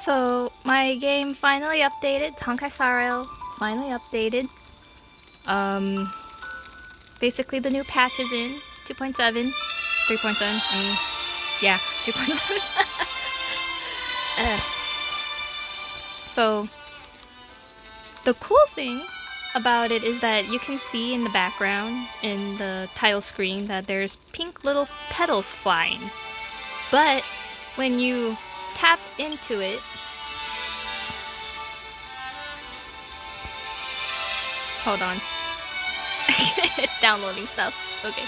So my game finally updated. Honkai Star Rail finally updated. Um, basically the new patch is in 2.7, 3.7. I mean, yeah, 3.7. So the cool thing about it is that you can see in the background in the title screen that there's pink little petals flying. But when you tap into it, hold on. It's downloading stuff. Okay.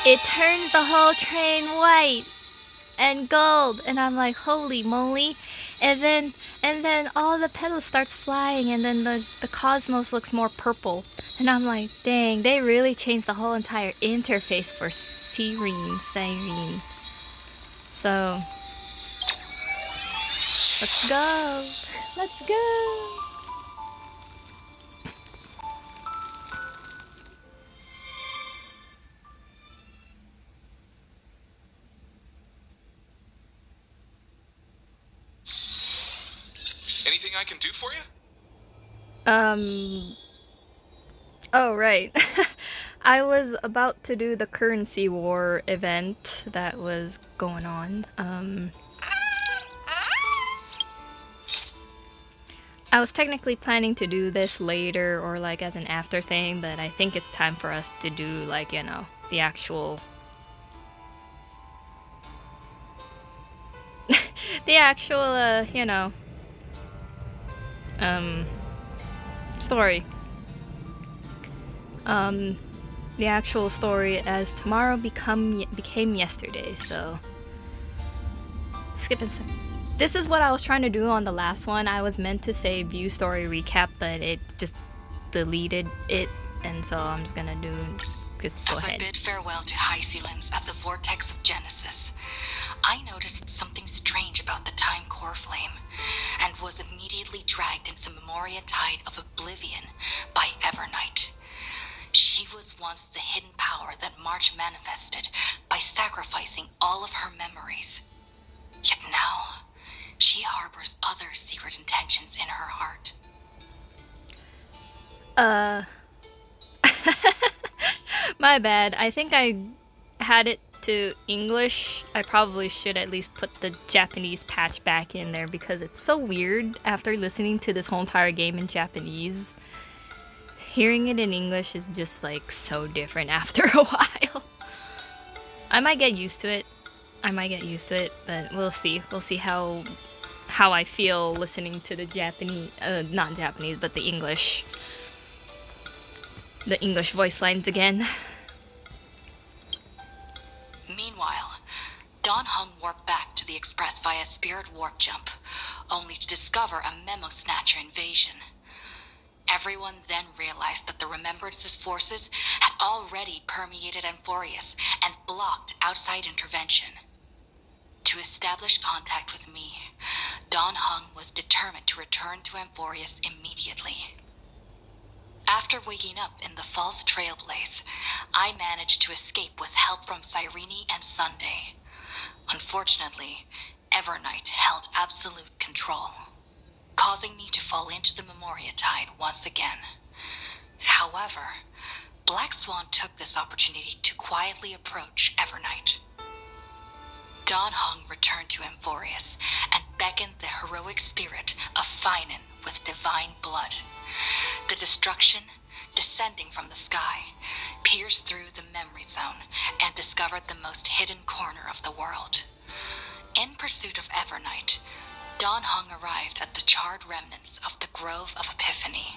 It turns the whole train white and gold, and I'm like, holy moly. And then all the petals starts flying, and then the cosmos looks more purple. And I'm like, dang, they really changed the whole entire interface for Siren. So let's go. Let's go. Anything I can do for you? Oh, right. I was about to do the currency war event that was going on. I was technically planning to do this later or like as an after thing, but I think it's time for us to do like, you know, the actual you know, story. The actual story as tomorrow became yesterday, so skipping some. This is what I was trying to do on the last one. I was meant to say view story recap, but it just deleted it, and so I'm just gonna do just go ahead. As I bid farewell to High Sealants at the vortex of Genesis, I noticed something strange about the Time Core Flame, and was immediately dragged into the Memoria Tide of Oblivion by Evernight. She was once the hidden power that March manifested by sacrificing all of her memories. Yet now, she harbors other secret intentions in her heart. My bad. I think I had it to English. I probably should at least put the Japanese patch back in there because it's so weird after listening to this whole entire game in Japanese. Hearing it in English is just like so different after a while. I might get used to it. But we'll see. We'll see how I feel listening to the Japanese, not Japanese, but the English voice lines again. Meanwhile, Don Hung warped back to the Express via Spirit Warp Jump, only to discover a Memo Snatcher invasion. Everyone then realized that the Remembrance's forces had already permeated Amphorius and blocked outside intervention. To establish contact with me, Don Hung was determined to return to Amphorius immediately. After waking up in the false trailblaze, I managed to escape with help from Cyrene and Sunday. Unfortunately, Evernight held absolute control, causing me to fall into the Memoria Tide once again. However, Black Swan took this opportunity to quietly approach Evernight. Don Hung returned to Amphorius and beckoned the heroic spirit of Finan with divine blood. The destruction, descending from the sky, pierced through the memory zone and discovered the most hidden corner of the world. In pursuit of Evernight, Don Hung arrived at the charred remnants of the Grove of Epiphany.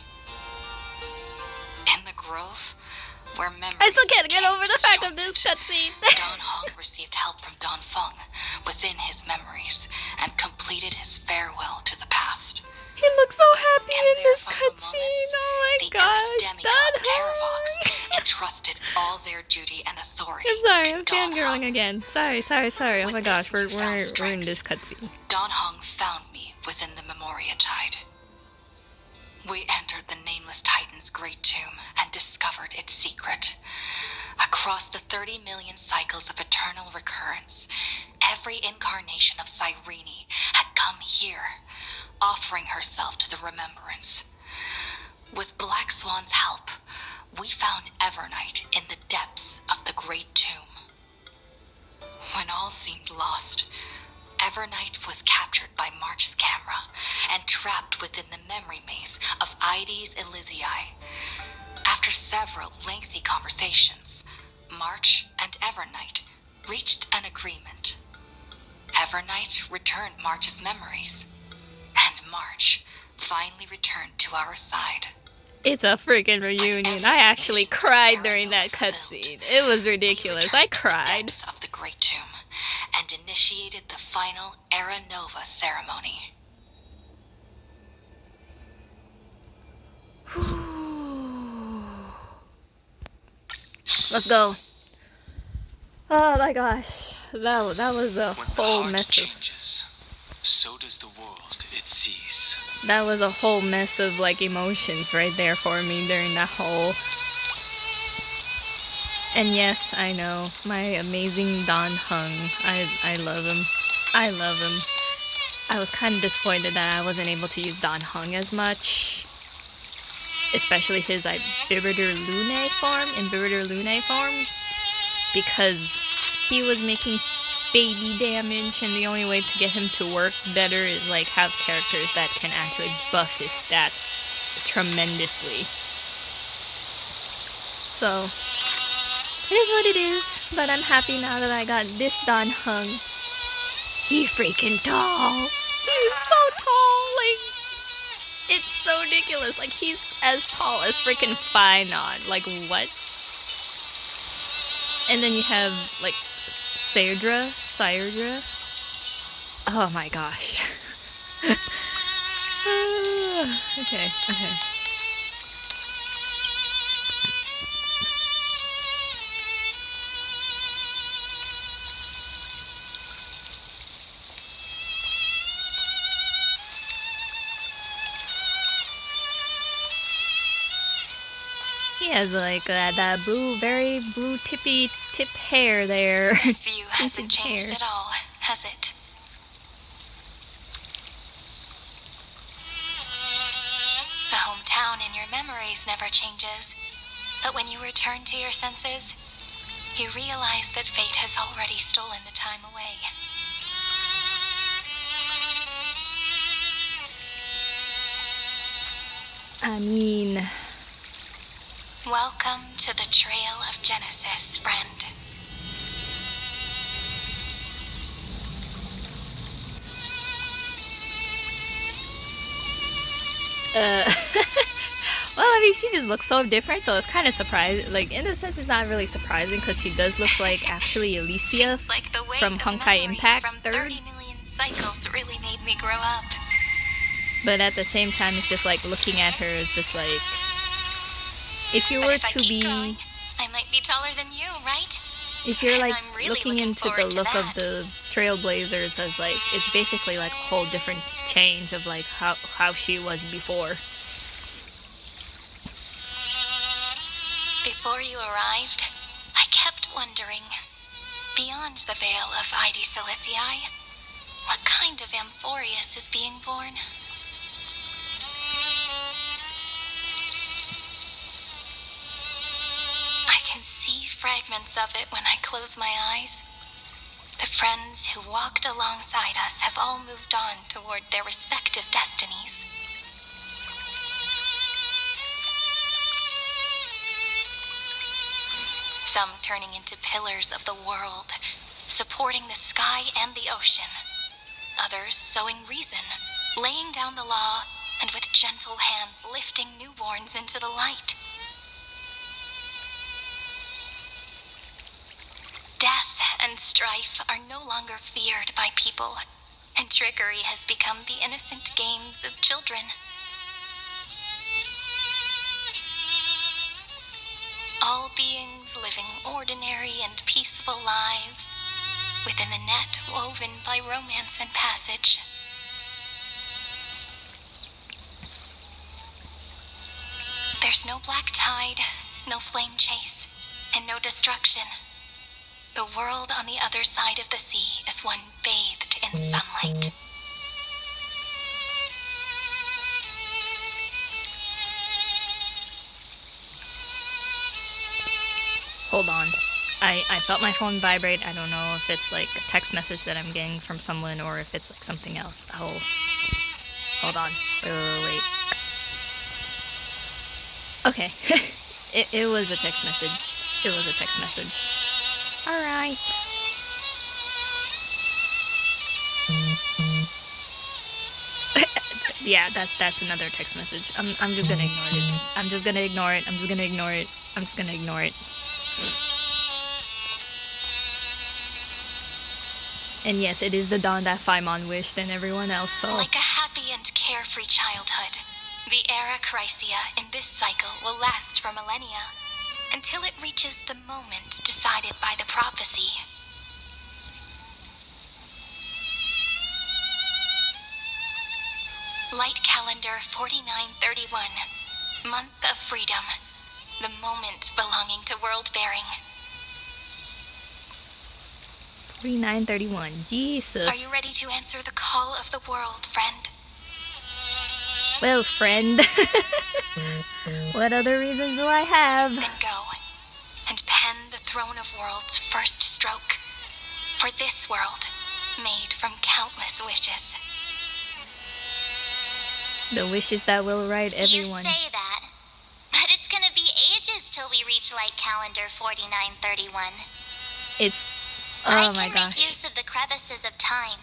In the grove, where memories I still can't get over the fact of disjointed, this cutscene. Don Hung received help from Don Feng within his memories and completed his farewell to the past. He looks so happy In in their this final cutscene. moments, Oh the my gosh, Earth demigod Don Terravox Hung. entrusted all their duty and authority. I'm sorry, I'm to Don fangirling Hung. again. Sorry. Oh With my gosh, this we're newfound in strength, this cutscene. Don Hung found me within the Memoria Tide. We entered the Nameless Titan's great tomb and discovered its secret. Across the 30 million cycles of eternal recurrence, every incarnation of Cyrene had come here, offering herself to the remembrance. With Black Swan's help, we found Evernight in the depths of the great tomb. When all seemed lost, Evernight was captured by March's camera and trapped within the memory maze of Ides Elysiae. After several lengthy conversations, March and Evernight reached an agreement. Evernight returned March's memories, and March finally returned to our side. It's a freaking reunion. I actually cried during that cutscene. It was ridiculous. I cried. To the depths of the Great Tomb and initiated the final Era Nova ceremony. Let's go. Oh my gosh, that was a whole mess of. Changes, so does the world it sees. That was a whole mess of like emotions right there for me during that whole. And yes, I know my amazing Don Hung. I love him. I love him. I was kind of disappointed that I wasn't able to use Don Hung as much. Especially his Bibiter Lunae form, because he was making baby damage, and the only way to get him to work better is like have characters that can actually buff his stats tremendously. So it is what it is, but I'm happy now that I got this Don Hung. He freaking tall. He's so tall, like it's so ridiculous. Like he's as tall as freaking Phynon. Like what? And then you have like Sayerdra. Oh my gosh. Okay. He has like that blue, very blue tippy tip hair there. This view hasn't Tinted changed hair. at all, has it? The hometown in your memories never changes. But when you return to your senses, you realize that fate has already stolen the time away. I mean, Welcome to the Trail of Genesis, friend. well, I mean, she just looks so different, so it's kind of surprising. Like, in a sense, it's not really surprising because she does look like actually Alicia Seems like the weight from of Honkai memories Impact from 3rd. 30 million cycles really made me grow up. But at the same time, it's just like looking at her is just like, if you But were if I to keep be, growing, I might be taller than you, right? if you're like I'm really looking looking into the forward to look of that. the Trailblazers as like, it's basically like a whole different change of like how she was before. Before you arrived, I kept wondering, beyond the veil of Ides Elysiae, what kind of Amphorius is being born? I can see fragments of it when I close my eyes. The friends who walked alongside us have all moved on toward their respective destinies. Some turning into pillars of the world, supporting the sky and the ocean. Others sowing reason, laying down the law, and with gentle hands lifting newborns into the light. Death and strife are no longer feared by people, and trickery has become the innocent games of children. All beings living ordinary and peaceful lives within the net woven by romance and passage. There's no black tide, no flame chase, and no destruction. The world on the other side of the sea is one bathed in sunlight. Hold on. I felt my phone vibrate. I don't know if it's like a text message that I'm getting from someone or if it's like something else. Oh. Hold on. Wait. Okay. It was a text message. It was a text message. Alright. Yeah, that's another text message. I'm just gonna ignore it. I'm just gonna ignore it. I'm just gonna ignore it. I'm just gonna ignore it. And yes, it is the dawn that Faimon wished and everyone else saw. Like a happy and carefree childhood, the era Chrysia in this cycle will last for millennia, until it reaches the moment decided by the prophecy. Light calendar 4931, month of freedom, the moment belonging to world bearing. 3931. Jesus. Are you ready to answer the call of the world, friend? Well, friend. What other reasons do I have? Then go and pen the Throne of Worlds' first stroke for this world, made from countless wishes. The wishes that will right everyone. You say that, but it's gonna be ages till we reach light calendar 4931. It's... I Oh my can gosh. make use of the crevices of time,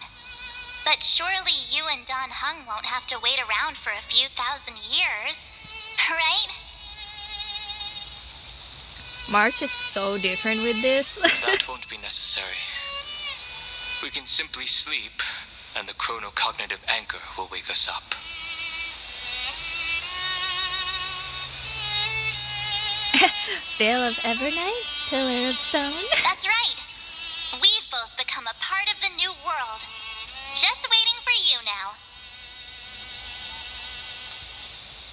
but surely you and Don Hung won't have to wait around for a few thousand years, right? March is so different with this. That won't be necessary. We can simply sleep, and the chronocognitive anchor will wake us up. Veil of Evernight, Pillar of Stone. That's right. We've both become a part of the new world. Just waiting for you now.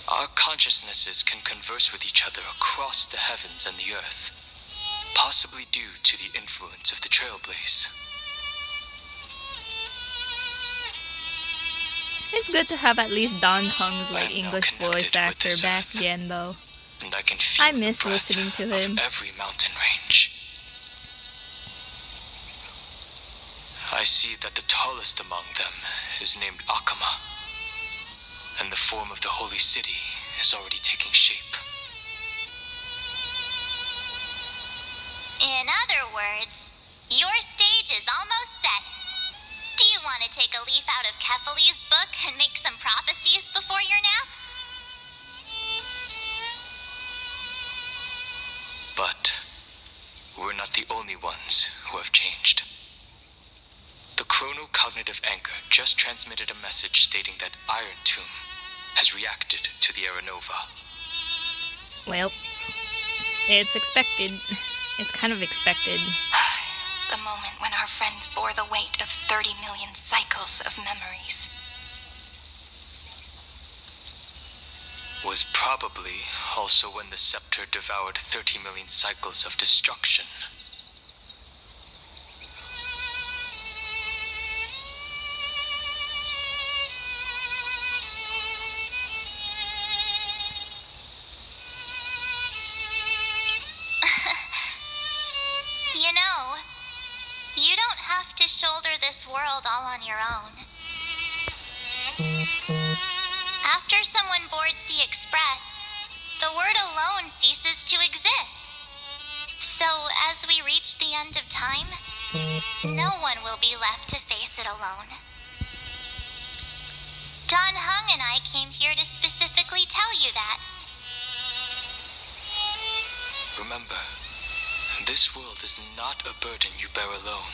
Our consciousnesses can converse with each other across the heavens and the earth, possibly due to the influence of the Trailblaze. It's good to have at least Don Hung's like I am now English connected voice with actor this back earth. again though. And I can feel I the miss breath listening to of him. every mountain range. I see that the tallest among them is named Akama, and the form of the holy city is already taking shape. In other words, your stage is almost set. Do you want to take a leaf out of Kefali's book and make some prophecies before your nap? But we're not the only ones who have changed. The chronocognitive anchor just transmitted a message stating that Iron Tomb has reacted to the Aranova. Well, it's expected. It's kind of expected. The moment when our friend bore the weight of 30 million cycles of memories. Was probably also when the scepter devoured 30 million cycles of destruction. You know, you don't have to shoulder this world all on your own. After someone boards the express, the word alone ceases to exist. So as we reach the end of time, no one will be left to face it alone. Don Hung and I came here to specifically tell you that. Remember, this world is not a burden you bear alone.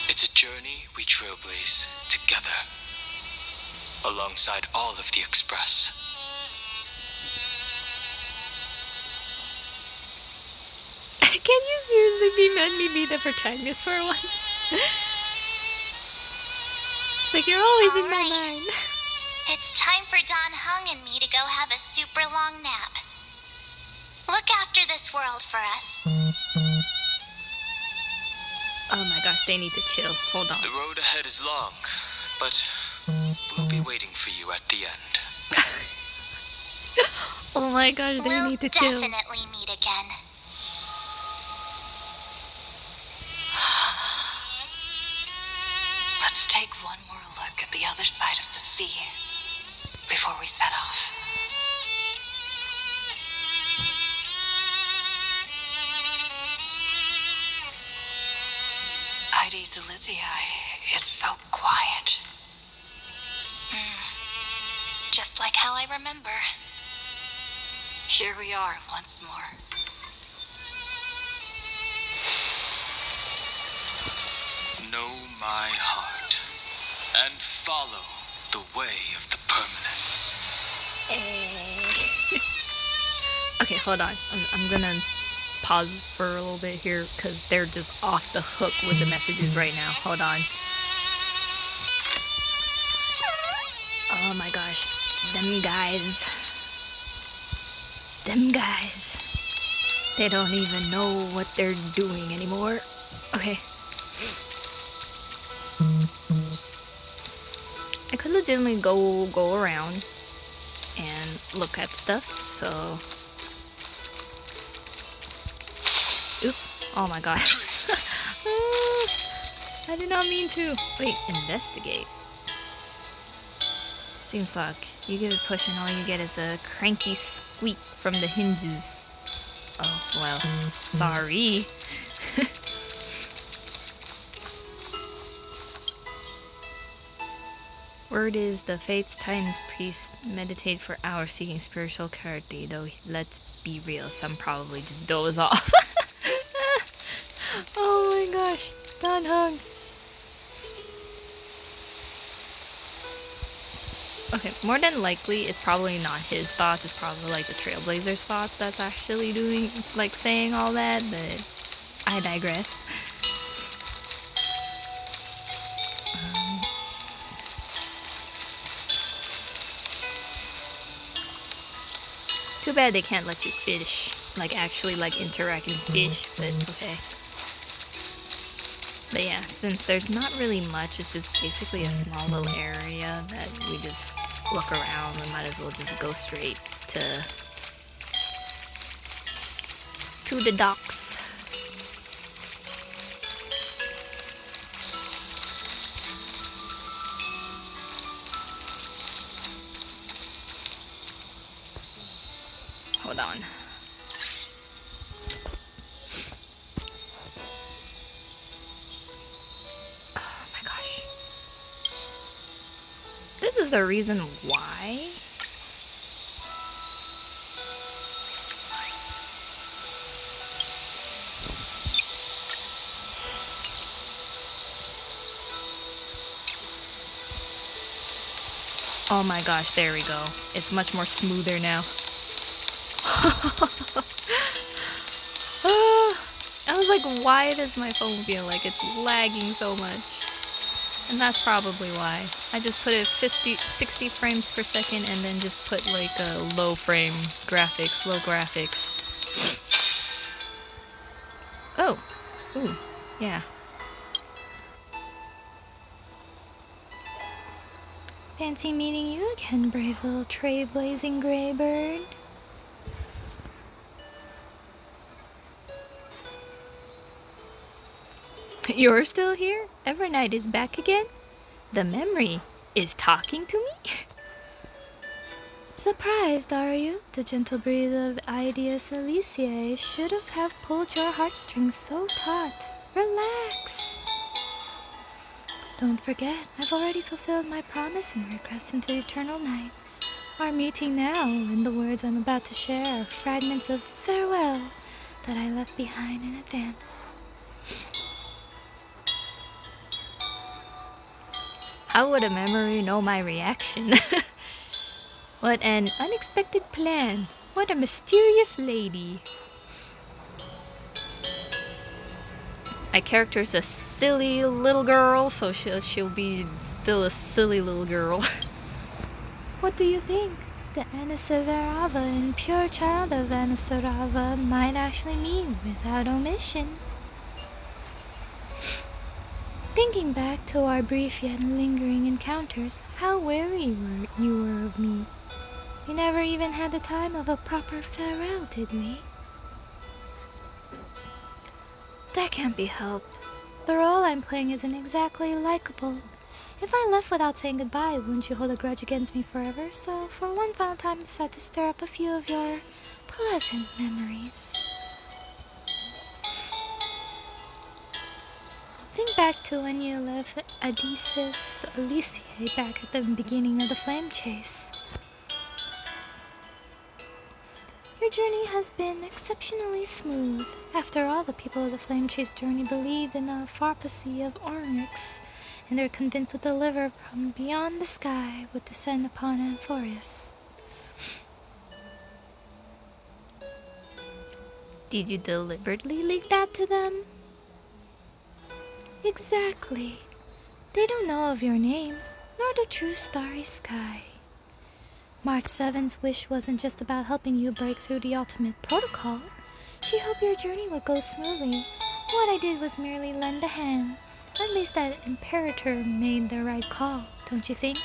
It's a journey we trailblaze together, alongside all of the Express. Can you seriously let me be the protagonist for once? It's like you're always in my Alright. mind. It's Time for Don Hung and me to go have a super long nap. Look after this world for us. Oh my gosh, they need to chill. Hold on. The road ahead is long, but we'll be waiting for you at the end. Oh my gosh, they We'll need to chill. definitely meet again. Let's take one more look at the other side of the sea before we set off. Heidi's Elysia is so quiet. Just like how I remember. Here we are once more. Know my heart and follow the way of the permanence. Okay, hold on. I'm gonna pause for a little bit here because they're just off the hook with the messages right now. Hold on. Oh my gosh, them guys. Them guys. They don't even know what they're doing anymore. Okay. I could legitimately go around and look at stuff, so... Oops. Oh my gosh. I did not mean to. Wait, investigate. Seems like you give it a push and all you get is a cranky squeak from the hinges. Oh, well, sorry. Word is the Fates Titan's priest meditate for hours seeking spiritual clarity, though let's be real, some probably just doze off. Oh my gosh, Don Hung. Okay, more than likely, it's probably not his thoughts, it's probably like the Trailblazer's thoughts that's actually doing, like saying all that, but I digress. Too bad they can't let you fish, like actually like interact and fish, but okay. But yeah, since there's not really much, it's just basically a small little area that we just look around, we might as well just go straight to the docks. Hold on. Oh my gosh. This is the reason why. Oh my gosh, there we go. It's much more smoother now. I was like, why does my phone feel like it's lagging so much? And that's probably why. I just put it 60 frames per second and then just put like a low graphics. Oh, ooh, yeah. Fancy meeting you again, brave little trailblazing gray bird. You're still here? Evernight is back again? The memory is talking to me? Surprised, are you? The gentle breeze of Ideas Elysiae should have pulled your heartstrings so taut. Relax. Don't forget, I've already fulfilled my promise and regressed into eternal night. Our meeting now and the words I'm about to share are fragments of farewell that I left behind in advance. How would a memory know my reaction? What an unexpected plan. What a mysterious lady. My character's a silly little girl, so she'll be still a silly little girl. What do you think? The Anasavarava and pure child of Anasarava might actually mean without omission. Thinking back to our brief yet lingering encounters, how wary you were of me. We never even had the time of a proper farewell, did we? That can't be helped. The role I'm playing isn't exactly likable. If I left without saying goodbye, wouldn't you hold a grudge against me forever? So, for one final time, I decided to stir up a few of your pleasant memories. Think back to when you left Odysseus Elysiae back at the beginning of the flame chase. Your journey has been exceptionally smooth. After all, the people of the flame chase journey believed in the prophecy of Ornyx, and they're convinced that the deliverer from beyond the sky would descend upon Amphoreus. Did you deliberately leak that to them? Exactly. They don't know of your names, nor the true starry sky. March 7's wish wasn't just about helping you break through the ultimate protocol. She hoped your journey would go smoothly. What I did was merely lend a hand. At least that Imperator made the right call, don't you think?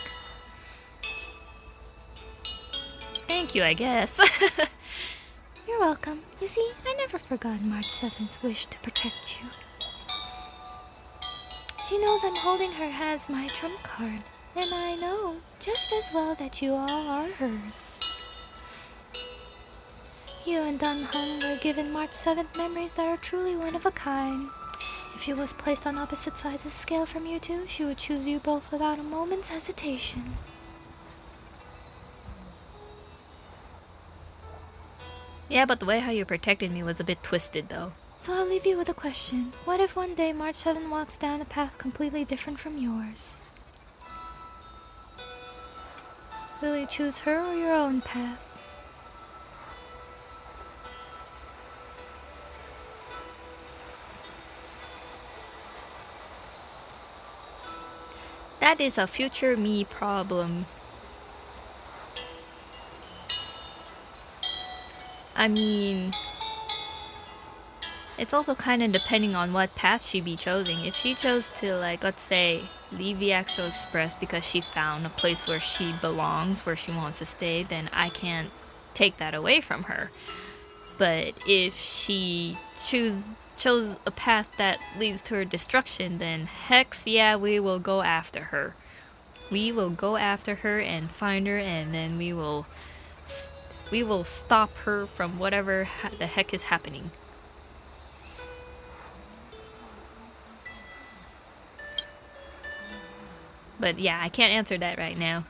Thank you, I guess. You're welcome. You see, I never forgot March 7's wish to protect you. She knows I'm holding her as my trump card, and I know just as well that you all are hers. You and Dun Hung were given March 7th memories that are truly one of a kind. If she was placed on opposite sides of the scale from you two, she would choose you both without a moment's hesitation. Yeah, but the way how you protected me was a bit twisted, though. So I'll leave you with a question. What if one day March 7 walks down a path completely different from yours? Will you choose her or your own path? That is a future me problem. I mean, it's also kind of depending on what path she be choosing. If she chose to, like, let's say, leave the actual express because she found a place where she belongs, where she wants to stay, then I can't take that away from her. But if she chose a path that leads to her destruction, then hex yeah, we will go after her. We will go after her and find her, and then we will stop her from whatever the heck is happening. But yeah, I can't answer that right now.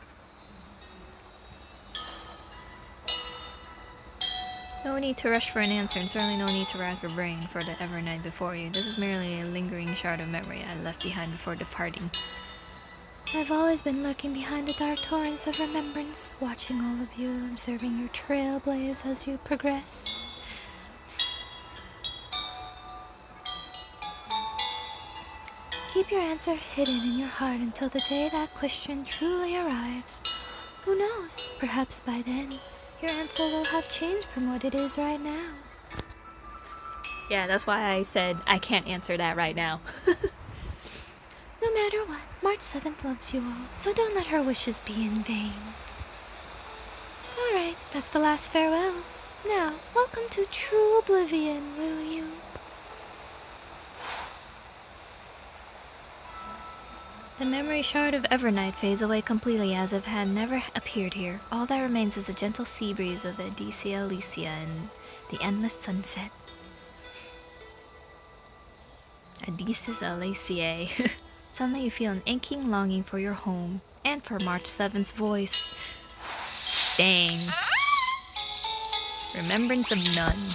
No need to rush for an answer, and certainly no need to rack your brain for the ever night before you. This is merely a lingering shard of memory I left behind before departing. I've always been lurking behind the dark torrents of remembrance, watching all of you, observing your trailblaze as you progress. Keep your answer hidden in your heart until the day that question truly arrives. Who knows, perhaps by then, your answer will have changed from what it is right now. Yeah, that's why I said I can't answer that right now. No matter what, March 7th loves you all, so don't let her wishes be in vain. Alright, that's the last farewell. Now, welcome to true oblivion, will you? The memory shard of Evernight fades away completely as if it had never appeared here. All that remains is a gentle sea breeze of Odysseus Elysia and the endless sunset. Odysseus Elysiae. Suddenly you feel an aching longing for your home, and for March 7th's voice. Dang. Remembrance of none.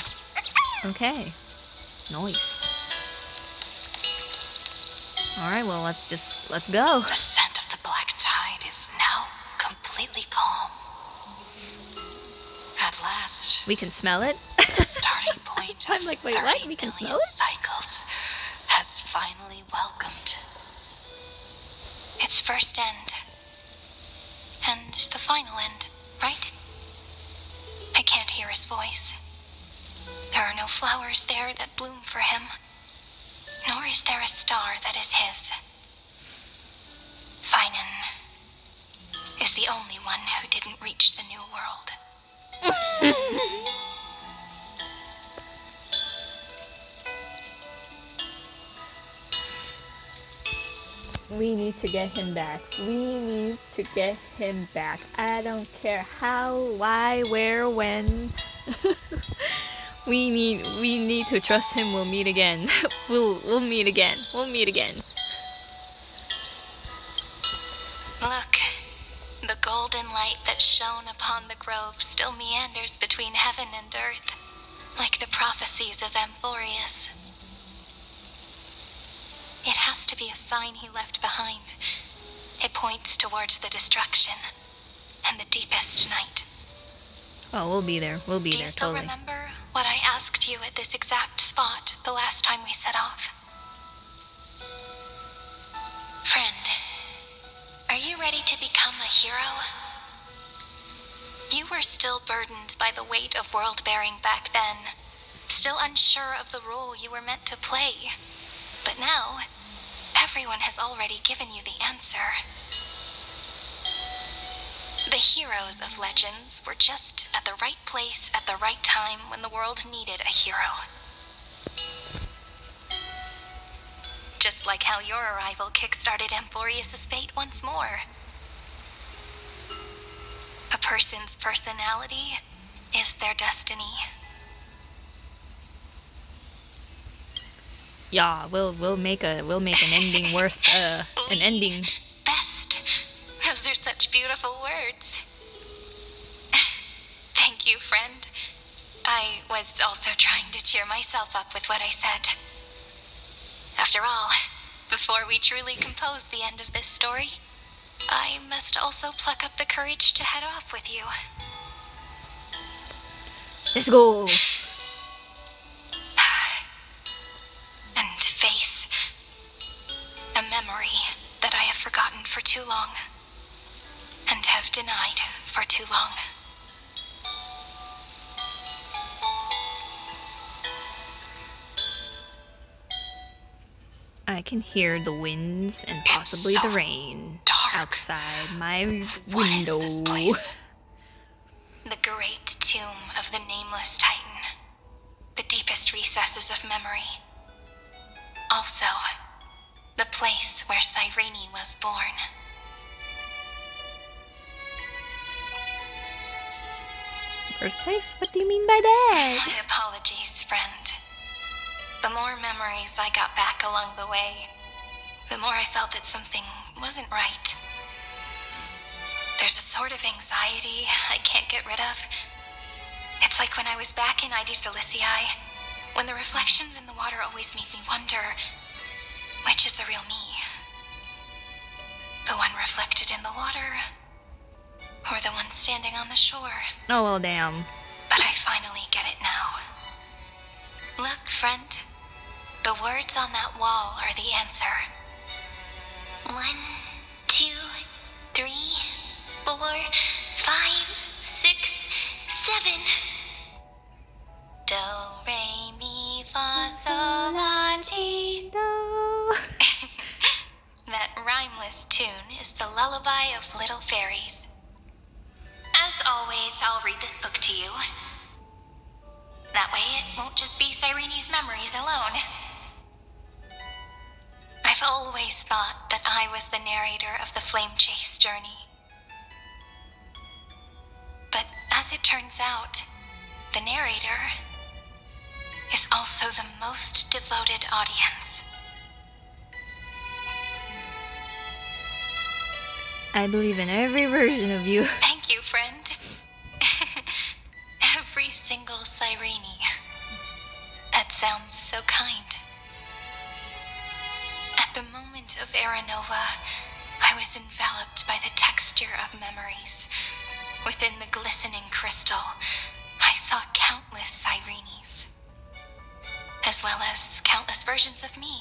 Okay. Nice. Alright, well, let's go. The scent of the black tide is now completely calm. At last, We can smell it? the starting point I'm of like, wait, 30 what? We can billion smell it? cycles has finally welcomed its first end. And the final end, right? I can't hear his voice. There are no flowers there that bloom for him, nor is there a star that is his. Finan is the only one who didn't reach the new world. We need to get him back. We need to get him back. I don't care how, why, where, when. we need to trust him. We'll meet again. we'll meet again. We'll meet again. Look, the golden light that shone upon the grove still meanders between heaven and earth, like the prophecies of Amphorius. It has to be a sign he left behind. It points towards the destruction and the deepest night. Oh, we'll be there. We'll be Do there, you still totally. remember what I asked you at this exact spot the last time we set off? Friend, are you ready to become a hero? You were still burdened by the weight of world-bearing back then, still unsure of the role you were meant to play. But now, everyone has already given you the answer. The heroes of legends were just at the right place at the right time when the world needed a hero. Just like how your arrival kickstarted Amphorius' fate once more. A person's personality is their destiny. Yeah, we'll make an ending worth an ending. Best. Those are such beautiful words. Thank you, friend. I was also trying to cheer myself up with what I said. After all, before we truly compose the end of this story, I must also pluck up the courage to head off with you. Let's go. And face a memory that I have forgotten for too long and have denied for too long. I can hear the winds and possibly so the rain dark. outside my What is window. this place? The great tomb of the nameless Titan. The deepest recesses of memory. Also, the place where Cyrene was born. Birthplace? What do you mean by that? My apologies, friend. The more memories I got back along the way, the more I felt that something wasn't right. There's a sort of anxiety I can't get rid of. It's like when I was back in ID Silicii, when the reflections in the water always made me wonder, which is the real me? The one reflected in the water, or the one standing on the shore? Oh, well, damn. But I finally get it now. Look, friend. The words on that wall are the answer. 1, 2, 3, 4, 5, 6, 7. Do, re, mi, fa, sol, la, ti, do. That rhymeless tune is the lullaby of little fairies. As always, I'll read this book to you. That way it won't just be Cyrene's memories alone. I've always thought that I was the narrator of the Flame Chase journey. But as it turns out, the narrator is also the most devoted audience. I believe in every version of you. Thank you, friend. Every single Cyrene. That sounds so kind. At the moment of Aranova, I was enveloped by the texture of memories. Within the glistening crystal, I saw countless Cyrenes, as well as countless versions of me.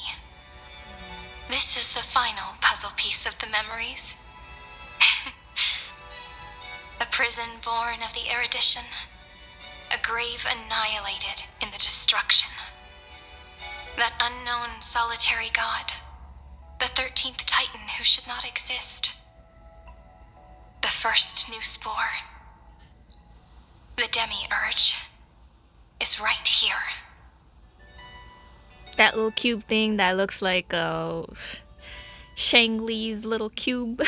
This is the final puzzle piece of the memories. prison born of the erudition. A grave annihilated in the destruction. That unknown solitary god. The 13th Titan who should not exist. The first new spore. The demi-urge is right here. That little cube thing that looks like Shang Li's little cube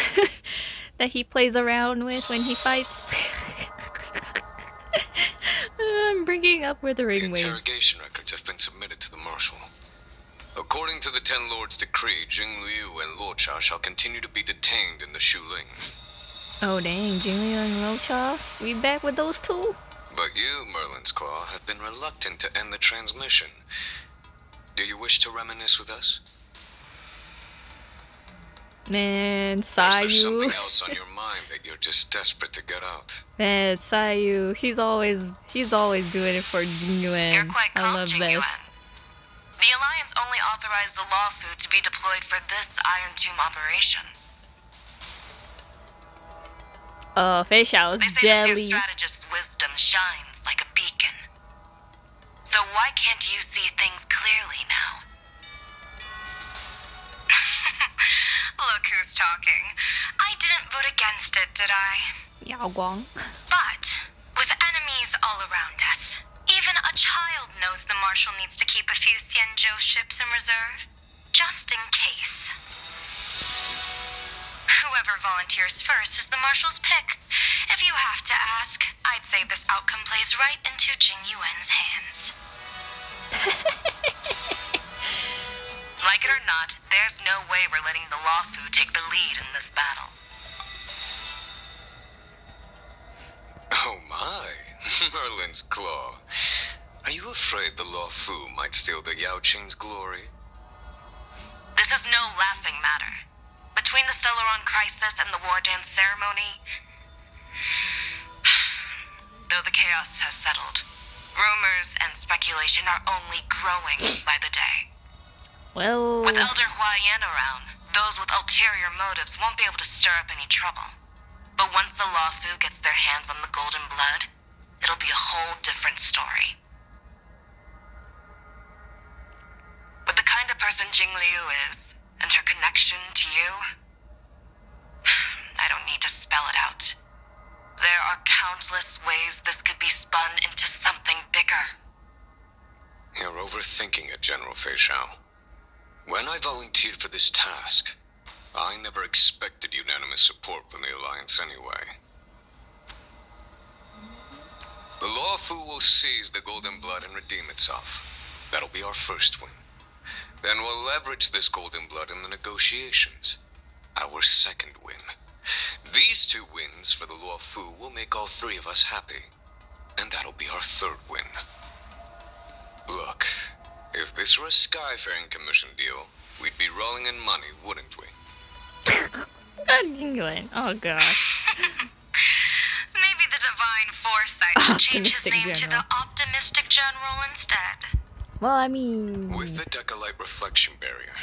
that he plays around with when he fights. I'm bringing up where the ring waves. Interrogation records have been submitted to the Marshal. According to the Ten Lords' decree, Jing Liu and Luo Cha shall continue to be detained in the Shuling. Oh dang, Jing Liu and Luo Cha? We back with those two? But you, Merlin's Claw, have been reluctant to end the transmission. Do you wish to reminisce with us? Man, Or is there Sayu. something else on your mind that you're just desperate to get out? Man, Sayu. He's always doing it for Jing Yuan. You're quite I calm, love Jing this. Yuan. The Alliance only authorized the Law Fu to be deployed for this Iron Tomb operation. Fei Xiao's They say that jelly. your strategist's wisdom shines like a beacon. So why can't you see things clearly now? Look who's talking. I didn't vote against it, did I? Yao Guang. But, with enemies all around us, even a child knows the Marshal needs to keep a few Xianzhou ships in reserve, just in case. Whoever volunteers first is the Marshal's pick. If you have to ask, I'd say this outcome plays right into Jing Yuan's hands. Like it or not, there's no way we're letting the Law Fu take the lead in this battle. Oh my, Merlin's Claw. Are you afraid the Law Fu might steal the Yao Qing's glory? This is no laughing matter. Between the Stellaron crisis and the War Dance ceremony, though the chaos has settled, rumors and speculation are only growing by the day. Well, With Elder Huayan around, those with ulterior motives won't be able to stir up any trouble. But once the Law Fu gets their hands on the golden blood, it'll be a whole different story. With the kind of person Jing Liu is, and her connection to you, I don't need to spell it out. There are countless ways this could be spun into something bigger. You're overthinking it, General Fei Xiao. When I volunteered for this task, I never expected unanimous support from the Alliance anyway. The Law Fu will seize the Golden Blood and redeem itself. That'll be our first win. Then we'll leverage this Golden Blood in the negotiations. Our second win. These two wins for the Law Fu will make all three of us happy. And that'll be our third win. Look, if this were a Skyfaring Commission deal, we'd be rolling in money, wouldn't we? Jing Yuan. Oh gosh. Maybe the divine foresight should change his Optimistic name to General. the Optimistic General instead. Well, I mean, With the Decalite Reflection Barrier,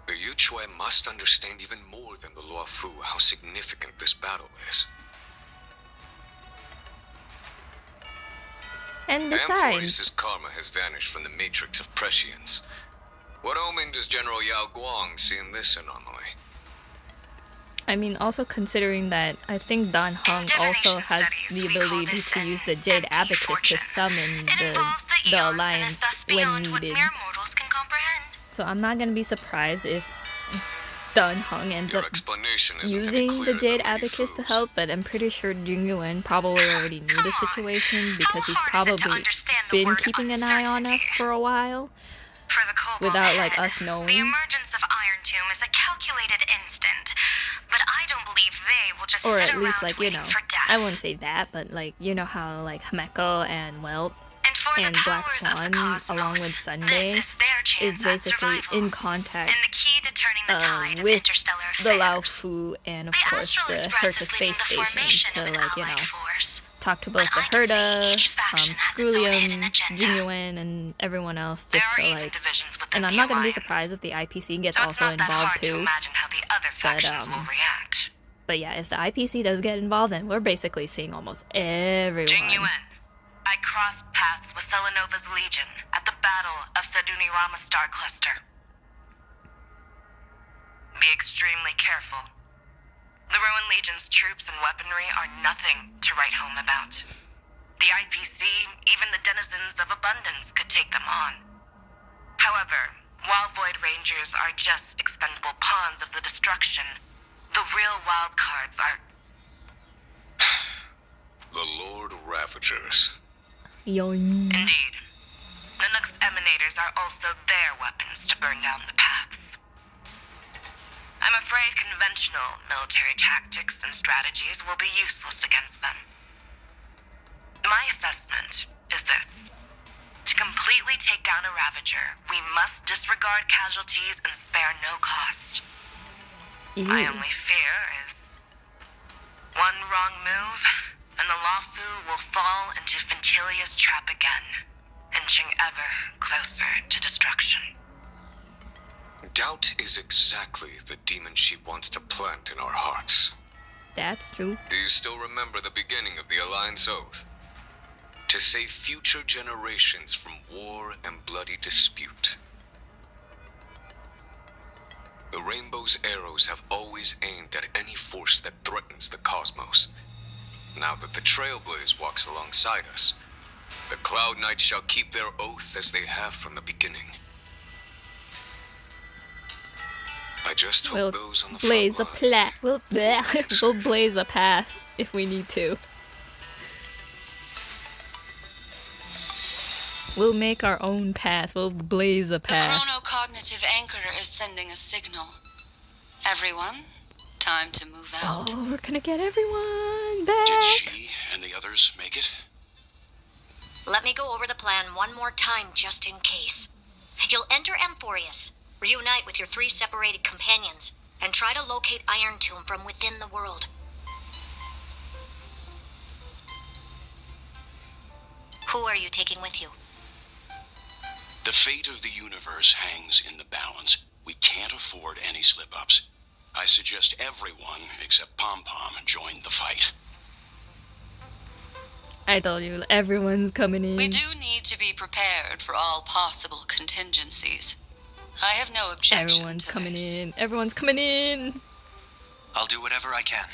the Yu Chui must understand even more than the Luo Fu how significant this battle is. and Amphorius' besides, karma has vanished from the matrix of prescience. What omen does General Yao Guang see in this anomaly? I mean, also considering that I think Dan Heng also has the ability to use the Jade Abacus to summon the Alliance when needed. So I'm not gonna be surprised if Dan Heng ends Your up explanation isn't any using the clearer Jade than Lady Abacus to Fu's. help, but I'm pretty sure Jing Yuan probably already knew the situation because he's probably been keeping an eye on us for a while without like us The knowing. emergence of Iron Tomb is a calculated instant, but I don't believe they will just Or sit at least around like, you waiting know, for death. I wouldn't say that, but like, you know how like Hameko and Welt And for and the Black powers of the Swan, cosmos, along with Sunday, this is their chance is at basically survival. in contact And the key to turning the tide of with interstellar the Lao affairs. Fu and of The course Astral the Express Herta is space leading the station formation to of an like, you know, allied force. talk to both the But I can see Herta, each faction has its own hidden Sculium, agenda. Jing Yuan, and everyone else There just are to even like. divisions within And I'm the not gonna be Alliance. surprised if the IPC gets So it's also not that involved hard to too. imagine how the other But factions will react. But yeah, if the IPC does get involved, then we're basically seeing almost everyone. Jing Yuan, I crossed paths with Selenova's Legion at the Battle of Sadunirama Star Cluster. Be extremely careful. The Ruin Legion's troops and weaponry are nothing to write home about. The IPC, even the denizens of Abundance, could take them on. However, while Void Rangers are just expendable pawns of the destruction, the real wild cards are... The Lord Ravagers. Yoing. Indeed. The Nux Emanators are also their weapons to burn down the paths. I'm afraid conventional military tactics and strategies will be useless against them. My assessment is this. To completely take down a Ravager, we must disregard casualties and spare no cost. My only fear is one wrong move, and the Lawfu will fall into Fintilia's trap again, inching ever closer to destruction. Doubt is exactly the demon she wants to plant in our hearts. That's true. Do you still remember the beginning of the Alliance Oath? To save future generations from war and bloody dispute. The Rainbow's arrows have always aimed at any force that threatens the cosmos. Now that the Trailblaze walks alongside us, the Cloud Knights shall keep their oath as they have from the beginning. I just hope We'll those on the blaze a front line- we'll blaze a path if we need to. We'll make our own path. We'll blaze a The path. chronocognitive anchor is sending a signal. Everyone, time to move out. Oh, we're gonna get everyone Did back. she and the others make it? Let me go over the plan one more time just in case. You'll enter Amphorius, reunite with your 3 separated companions, and try to locate Iron Tomb from within the world. Who are you taking with you? The fate of the universe hangs in the balance. We can't afford any slip-ups. I suggest everyone, except Pom Pom, join the fight. I told you, everyone's coming in. We do need to be prepared for all possible contingencies. I have no objection Everyone's to coming this. in. Everyone's coming in. I'll do whatever I can.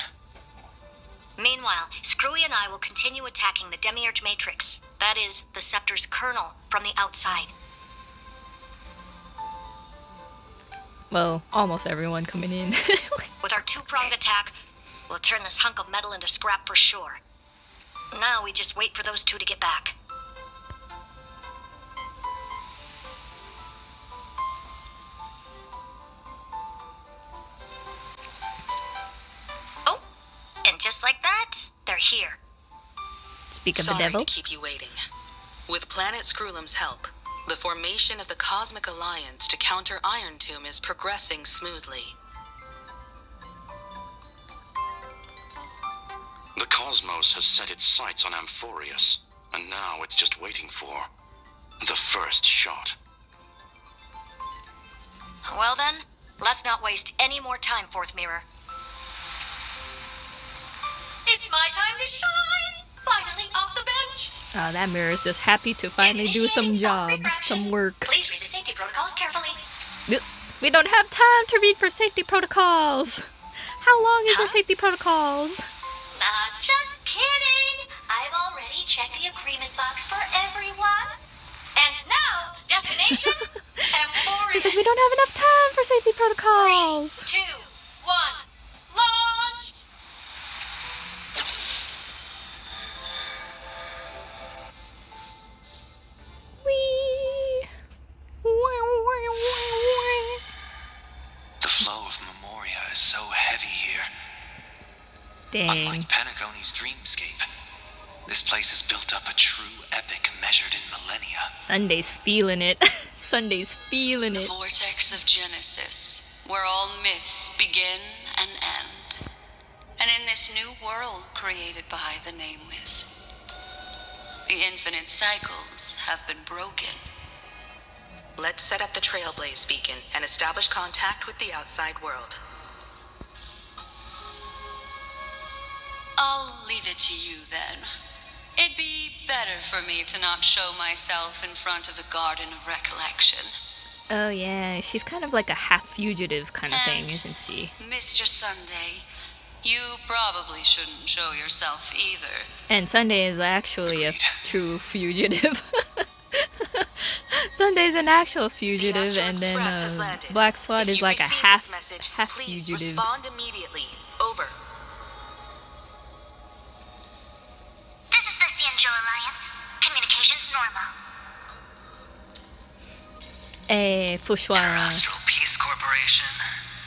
Meanwhile, Screwy and I will continue attacking the Demiurge Matrix. That is, the Scepter's kernel, from the outside. Well, almost everyone coming in. With our 2-pronged attack, we'll turn this hunk of metal into scrap for sure. Now we just wait for those 2 to get back. Oh, and just like that, they're here. Speak of the Sorry devil. to keep you waiting. With Planet Screwlum's help, the formation of the Cosmic Alliance to counter Iron Tomb is progressing smoothly. The cosmos has set its sights on Amphorius, and now it's just waiting for the first shot. Well then, let's not waste any more time, Fourth Mirror. It's my time to shine! Finally off the bench! That mirror's just happy to finally do some Initiating jobs, self-regression. some work. Please read the safety protocols carefully. We don't have time to read for safety protocols. How long is our safety protocols? Just kidding! I've already checked the agreement box for everyone. And now, destination, Amphorius. It's like we don't have enough time for safety protocols. 3, 2, 1, launch! Whee! The flow of Memoria is so heavy here. Dang. Unlike Panagoni's dreamscape, this place has built up a true epic measured in millennia. Sunday's feeling it. Sunday's feeling The it. vortex of Genesis, where all myths begin and end. And in this new world created by the Nameless, the infinite cycles have been broken. Let's set up the Trailblaze beacon and establish contact with the outside world. I'll leave it to you then. It'd be better for me to not show myself in front of the Garden of Recollection. Oh yeah, she's kind of like a half fugitive kind of thing, And isn't she? Mr. Sunday, you probably shouldn't show yourself either. And Sunday is actually a true fugitive. Sunday's an actual fugitive, The and Astral Express has then landed. Black Sword If is you like a receive half this message, please fugitive. respond immediately. Over. This is the Cianjo Alliance. Communications normal. Fouchoir. Astral Peace Corporation.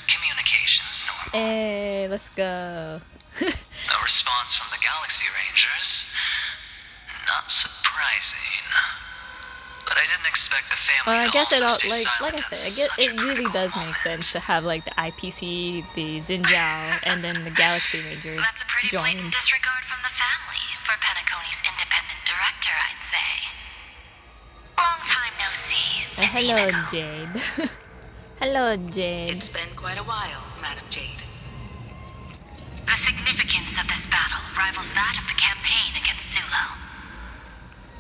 Communications normal. Let's go. No response from the Galaxy Rangers. Not surprising. But I didn't expect the family Well, I to guess it also all stay like silent I at said, I guess such it a really critical does make moment. sense to have like the IPC, the Xinjiao, and then the Galaxy Rangers That's a pretty blatant joined. disregard from the family for Penacony's independent director, I'd say. Long time no see, Miss Hello, Inako. Jade. Hello, Jade. It's been quite a while, Madam Jade. The significance of this battle rivals that of the campaign against Sulo.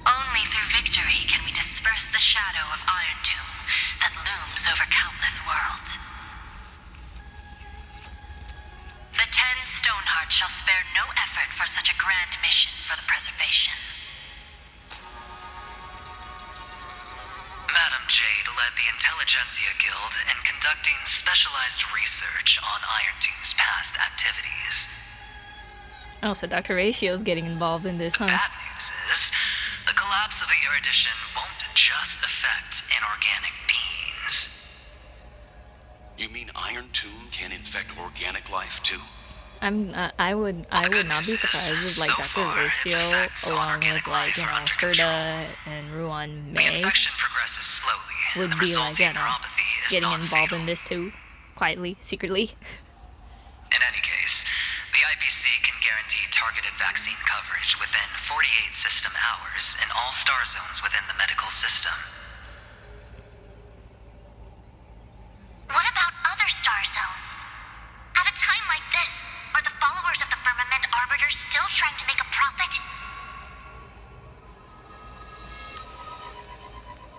Only through victory can we disperse the shadow of Iron Tomb that looms over countless worlds. The 10 Stonehearts shall spare no effort for such a grand mission for the preservation. Madam Jade led the Intelligentsia Guild in conducting specialized research on Iron Tomb's past activities. Oh, so Dr. Ratio's getting involved in this, huh? Bad news is, the collapse of the Erudition won't just affect inorganic beings. You mean Iron Tomb can infect organic life too? I would not be surprised if like So Dr. far, its Ratio, effects on along organic with like life are under Herda and Ruan The Mei, infection progresses slowly. would The be like resulting neuropathy is getting involved non-fatal. in this too, quietly, secretly. In any case, the IPC can guarantee targeted vaccine coverage within 48 system hours in all star zones within the medical system. What about other star zones? At a time like this, are the followers of the Firmament Arbiters still trying to make a profit?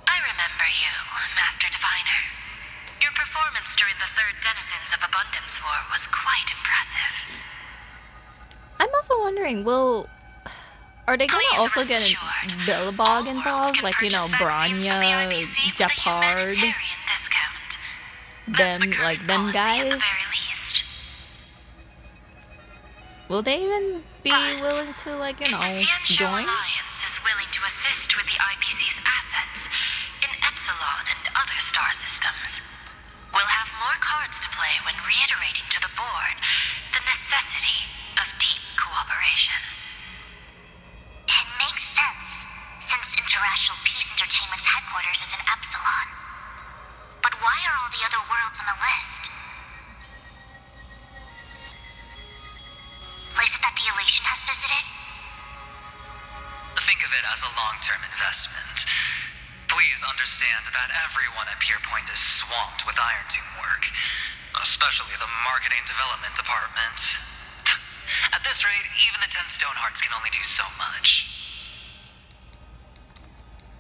I remember you, Master Diviner. Your performance during the Third Denizens of Abundance War was quite impressive. I'm also wondering, are they gonna Please also rest get assured, Billabong all worlds involved? can Like, you know, purchase vaccines from the Branya, IPC with a Japard, humanitarian discount. them, That's the like, current them policy at guys? the very least. Will they even be But willing to, like, you If know, the Cianjo join? Alliance is willing to assist with the IPC's assets in Epsilon and other star systems, we'll have more cards to play when reiterating to the board the necessity of deep cooperation. It makes sense, since Interracial Peace Entertainment's headquarters is in Epsilon. But why are all the other worlds on the list? Places that the Elation has visited? Think of it as a long-term investment. Please understand that everyone at Pierpoint is swamped with Iron Tomb work, especially the marketing development department. At this rate, even the 10 Stonehearts can only do so much.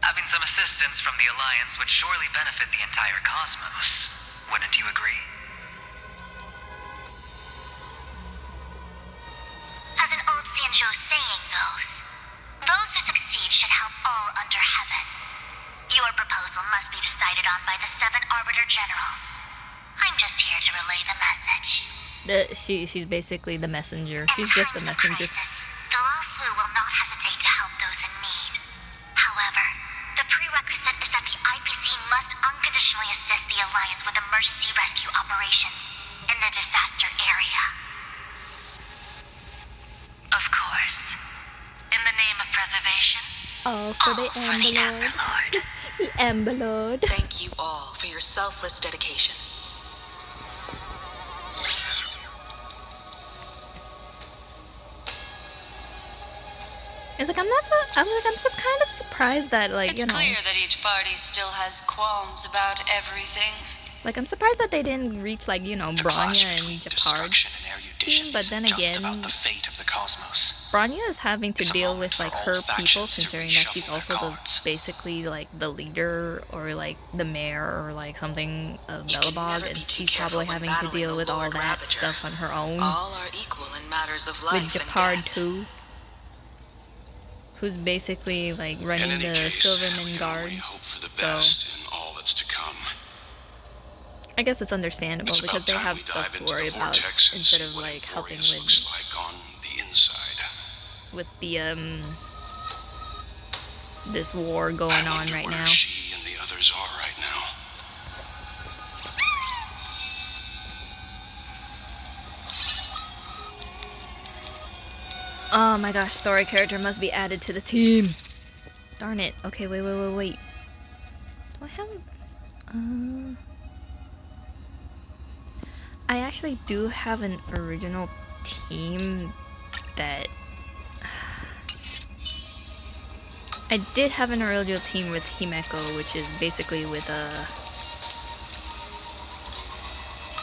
Having some assistance from the Alliance would surely benefit the entire cosmos. Wouldn't you agree? As an old Cianjo saying goes, those who succeed should help all under heaven. Your proposal must be decided on by the 7 Arbiter Generals. I'm just here to relay the message. She's basically the messenger. She's In just a times of messenger. crisis, the Lafu will not hesitate to help those in need. However, the prerequisite is that the IPC must unconditionally assist the Alliance with emergency rescue operations in the disaster area. Of course. In the name of preservation, Oh, for the all for the Amber Amber Lord. Lord. The Amber Lord. Thank you all for your selfless dedication. It's like I'm so kind of surprised that like It's you know clear that each party still has qualms about everything. like I'm surprised that they didn't reach like you know The clash Branya and between Japard. destruction and team, but then again, about the fate of the cosmos. Bronya is having to It's a deal moment with for like all her people, factions to considering that she's reshuffle their also cards. basically like the leader or like the mayor or like something of You can Belobog, never and be too she's careful probably when having to battling deal the with all Lord that Ravager. stuff on her own. All are equal in matters of With life and Japard death. too, who's basically like In running any the case, Silverman we can only guards. hope for the So best in all that's to come. I guess it's understandable It's because about they time have we stuff dive to into worry the about vortex and instead see of what like helping Emporius with looks like on the inside. This war going I on wonder right where now. she and the others are right now. Oh my gosh, story character must be added to the team. Darn it. Okay, wait. Do I have... I actually do have an original team that... I did have an original team with Himeko, which is basically with,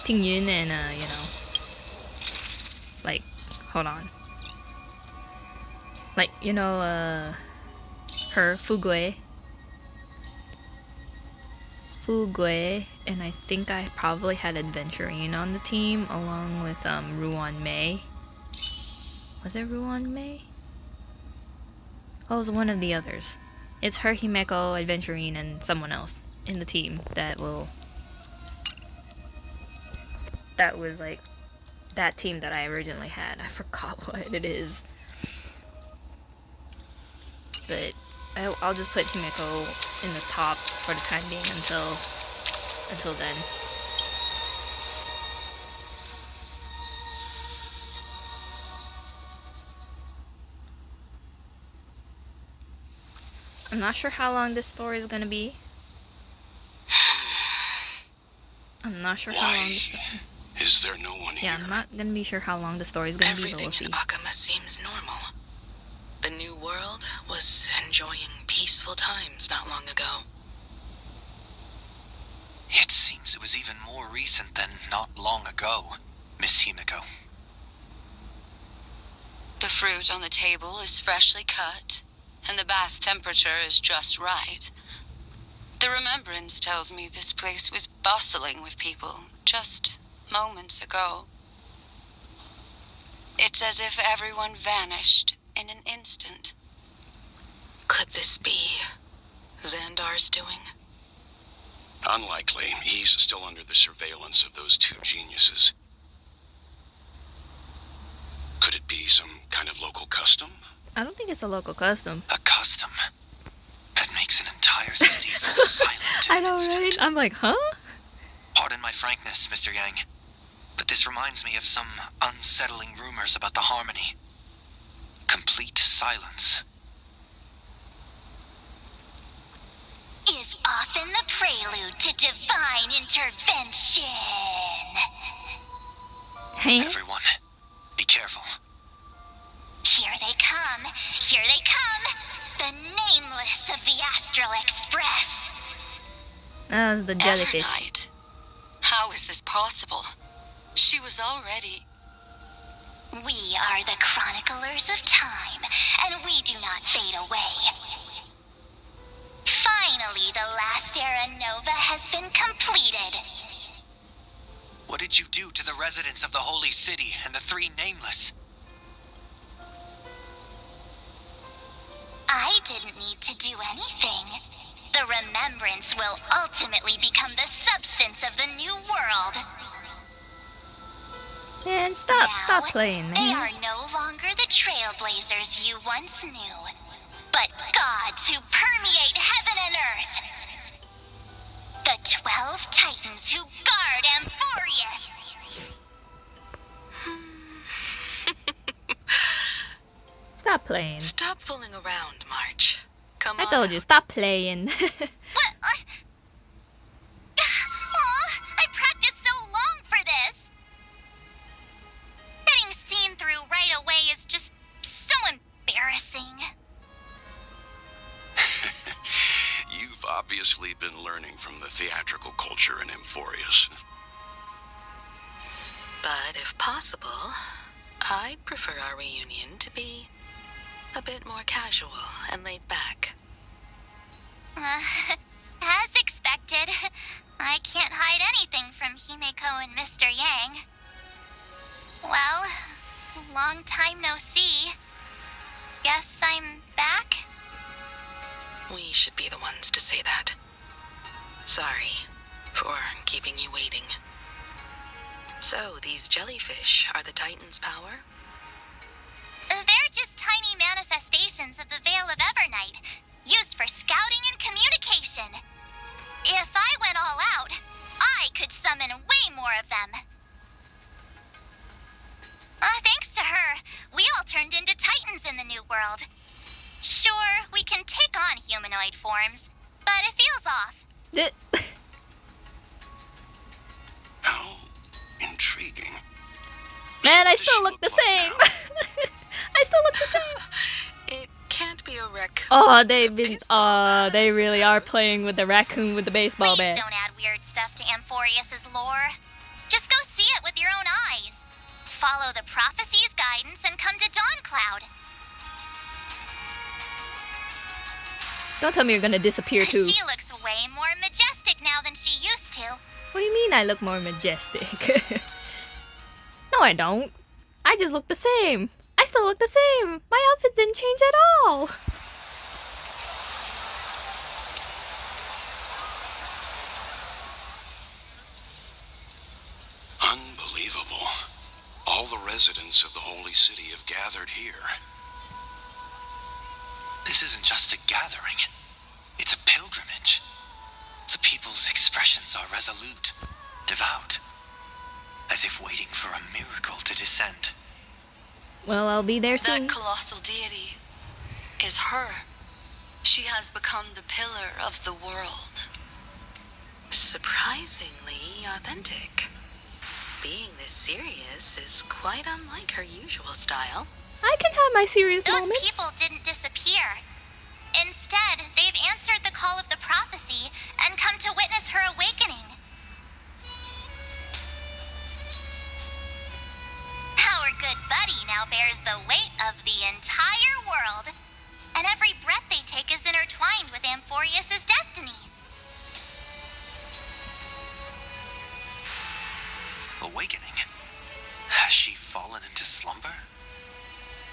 Tingyun and, you know... Like, hold on. Like, you know, her, Fugui, and I think I probably had Adventurine on the team, along with, Ruan Mei. Was it Ruan Mei? Oh, it was one of the others. It's her, Himeko, Adventurine, and someone else in the team that was, like, that team that I originally had. I forgot what it is. But I'll just put Himeko in the top for the time being until then. I'm not sure how long this story is gonna be. I'm not sure how long this story... Is there no one here? Yeah, I'm not gonna be sure how long the story is gonna be, but Everything we'll see. in Akama seems normal. The new world was enjoying peaceful times not long ago. It seems it was even more recent than not long ago, Miss Himeko. The fruit on the table is freshly cut, and the bath temperature is just right. The remembrance tells me this place was bustling with people just moments ago. It's as if everyone vanished in an instant. Could this be Xandar's doing? Unlikely. He's still under the surveillance of those two geniuses. Could it be some kind of local custom? I don't think it's a local custom. A custom that makes an entire city fall silent in I an know, instant. right? I'm like, huh? Pardon my frankness, Mr. Yang, but this reminds me of some unsettling rumors about the Harmony. Complete silence. Is often the prelude to divine intervention. Hey? Everyone, be careful. Here they come. Here they come. The nameless of the Astral Express. The jellyfish. Evernight. How is this possible? She was already... We are the chroniclers of time, and we do not fade away. Finally, the last era Nova has been completed. What did you do to the residents of the Holy City and the Three Nameless? I didn't need to do anything. The remembrance will ultimately become the substance of the new world. Man, stop Now, playing, man. They are no longer the trailblazers you once knew, but gods who permeate heaven and earth. The 12 Titans who guard Amphorius. Stop playing. Stop fooling around, March. Come I on. told you, stop playing. What? Aw, I practiced so long for this. Getting seen through right away is just so embarrassing. You've obviously been learning from the theatrical culture in Amphorius. But if possible, possible, I'd prefer our reunion to be a bit more casual and laid back. As expected, I can't hide anything from Himeko and Mr. Yang. Well, long time no see. Guess I'm back? We should be the ones to say that. Sorry for keeping you waiting. So, these jellyfish are the Titan's power? They're just tiny manifestations of the Veil of Evernight, used for scouting and communication. If I went all out, I could summon way more of them. Thanks to her, we all turned into Titans in the New World. Sure, we can take on humanoid forms, but it feels off. How intriguing. Man, I still look the same. I still look the same. It can't be a raccoon. Oh, they really are playing with the raccoon with the baseball Please bat. don't add weird stuff to Amphorius's lore. Just go see it with your own eyes. Follow the prophecy's guidance and come to Dawncloud. Don't tell me you're gonna disappear too. She looks way more majestic now than she used to. What do you mean I look more majestic? No, I don't. I just look the same. I still look the same. My outfit didn't change at all. Unbelievable. All the residents of the Holy City have gathered here. This isn't just a gathering. It's a pilgrimage. The people's expressions are resolute, devout, as if waiting for a miracle to descend. Well, I'll be there soon. That colossal deity is her. She has become the pillar of the world. Surprisingly authentic. Being this serious is quite unlike her usual style. I can have my serious Those moments. people didn't disappear. Instead, they've answered the call of the prophecy and come to witness her awakening. Our good buddy now bears the weight of the entire world, and every breath they take is intertwined with Amphorius's destiny. Awakening? Has she fallen into slumber?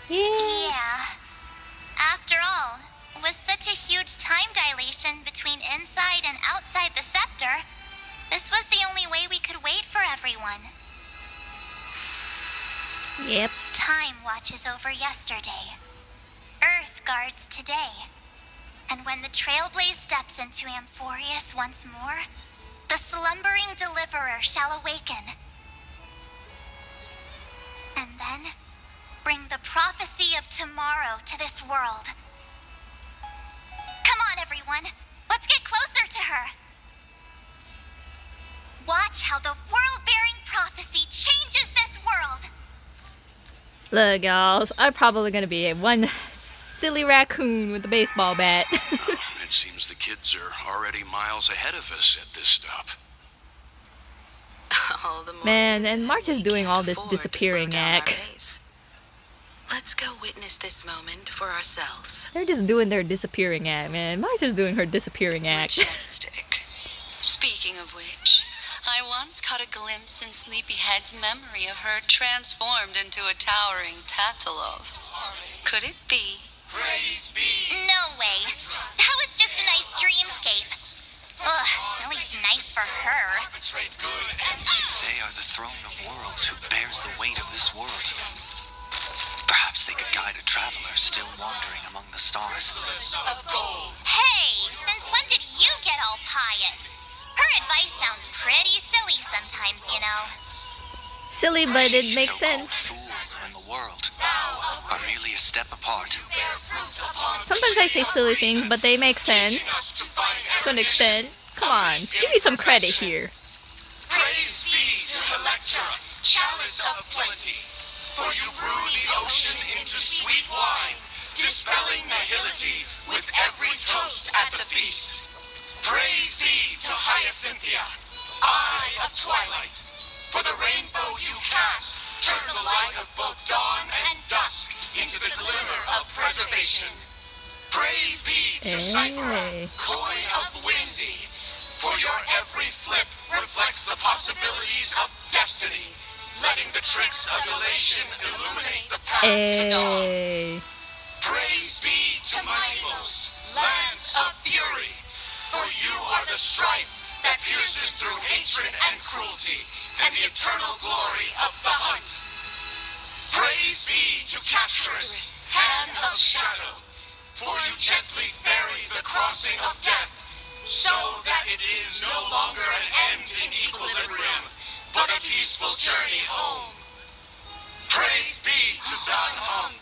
Yeah. After all, with such a huge time dilation between inside and outside the scepter, this was the only way we could wait for everyone. Yep. Time watches over yesterday. Earth guards today. And when the Trailblaze steps into Amphorius once more, the slumbering deliverer shall awaken. And then bring the prophecy of tomorrow to this world. Come on, everyone. Let's get closer to her. Watch how the world-bearing prophecy changes this world. Look, y'all, I'm probably gonna be one silly raccoon with a baseball bat. It seems the kids are already miles ahead of us at this stop. All the more Man, reason and March is we doing can't all this afford to disappearing slow down our act. pace. Let's go witness this moment for ourselves. They're just doing their disappearing act, man. March is doing her disappearing act. Majestic. Speaking of which, I once caught a glimpse in Sleepyhead's memory of her transformed into a towering Tatalov. Could it be? No way. That was just a nice dreamscape. Ugh, at least nice for her. They are the throne of worlds who bears the weight of this world. Perhaps they could guide a traveler still wandering among the stars. Hey, since when did you get all pious? Her advice sounds pretty silly sometimes, you know. Silly, but it makes So-called sense. fool and the world are merely a step apart. Sometimes I say silly things, but they make sense. To an extent. Come on, give me some credit here. Praise be to Electra, chalice of plenty, for you brew the ocean into sweet wine, dispelling nihility with every toast at the feast. Praise be to Hyacinthia, eye of twilight, for the rainbow you cast turn the light of both dawn and dusk into the glimmer of preservation. Praise be to Cypher, coin of whimsy, for your every flip reflects the possibilities of destiny, letting the tricks of elation illuminate the path to dawn. Praise be to Mightylos, lance of fury, for you are the strife that pierces through hatred and cruelty, and the eternal glory of the hunt. Praise be to Capturus, hand of shadow, for you gently ferry the crossing of death, so that it is no longer an end in equilibrium, but a peaceful journey home. Praise be to Dan Hung,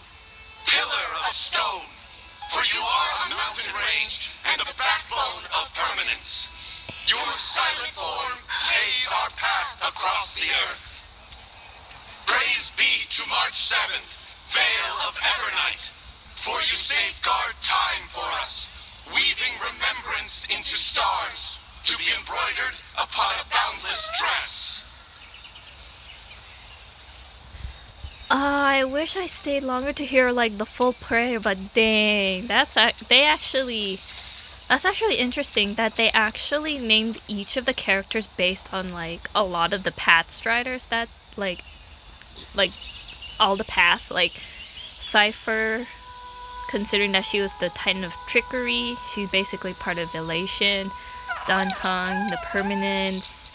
pillar of stone, for you are a mountain range and the backbone of permanence. Your silent form paves our path across the earth. Praise be to March 7th, Veil of Evernight, for you safeguard time for us, weaving remembrance into stars, to be embroidered upon a boundless dress. I wish I stayed longer to hear like the full prayer, but dang, that's actually interesting that they actually named each of the characters based on like a lot of the path striders that like all the path, like Cypher, considering that she was the Titan of Trickery, she's basically part of Elation. Dan Hung, the Permanence,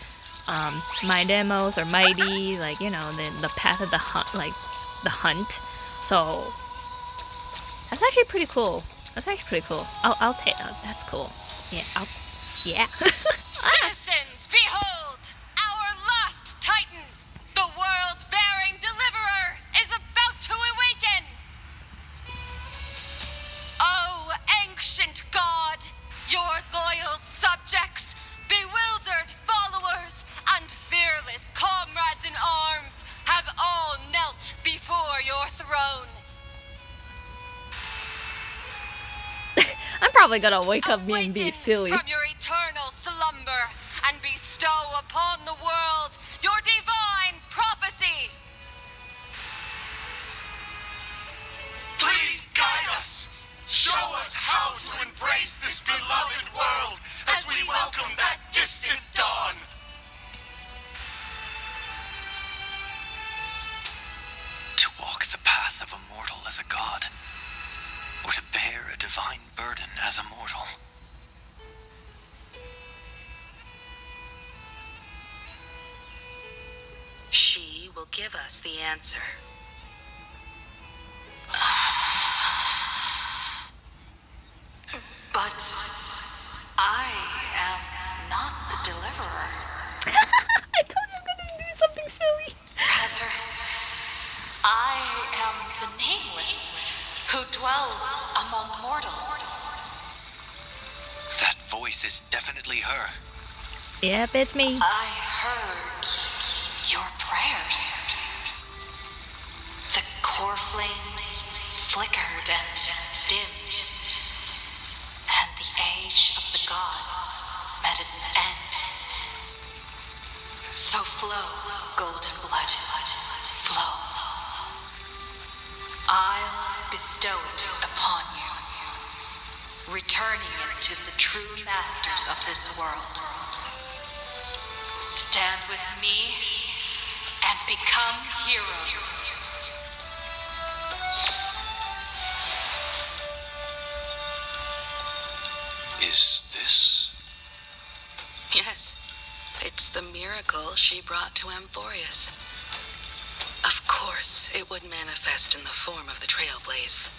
My Demos or Mighty, like, you know, the path of the hunt, like the hunt. So that's actually pretty cool. I'll take that. That's cool. Yeah. Citizens, behold! Our last Titan, the world-bearing deliverer, is about to awaken! Oh, ancient god, your loyal subjects, bewildered followers, and fearless comrades in arms have all knelt before your throne. I'm probably gonna wake up and be silly. From your eternal slumber and bestow upon the world your divine prophecy. Please guide us. Show us how to embrace this beloved world as we welcome that distant dawn. To walk the path of a mortal as a god, or to bear a divine burden as a mortal. She will give us the answer. But I am not the deliverer. I thought you were gonna do something silly. Rather, I am the Nameless, who dwells among mortals. That voice is definitely her. Yep, it's me. I heard your prayers. The core flames flickered and dimmed, and the age of the gods met its end. So flow, golden blood, flow. I'll bestow it upon you, returning it to the true masters of this world. Stand with me and become heroes. Is this? Yes, it's the miracle she brought to Amphorius. Of course, it would manifest in the form of the Trailblaze.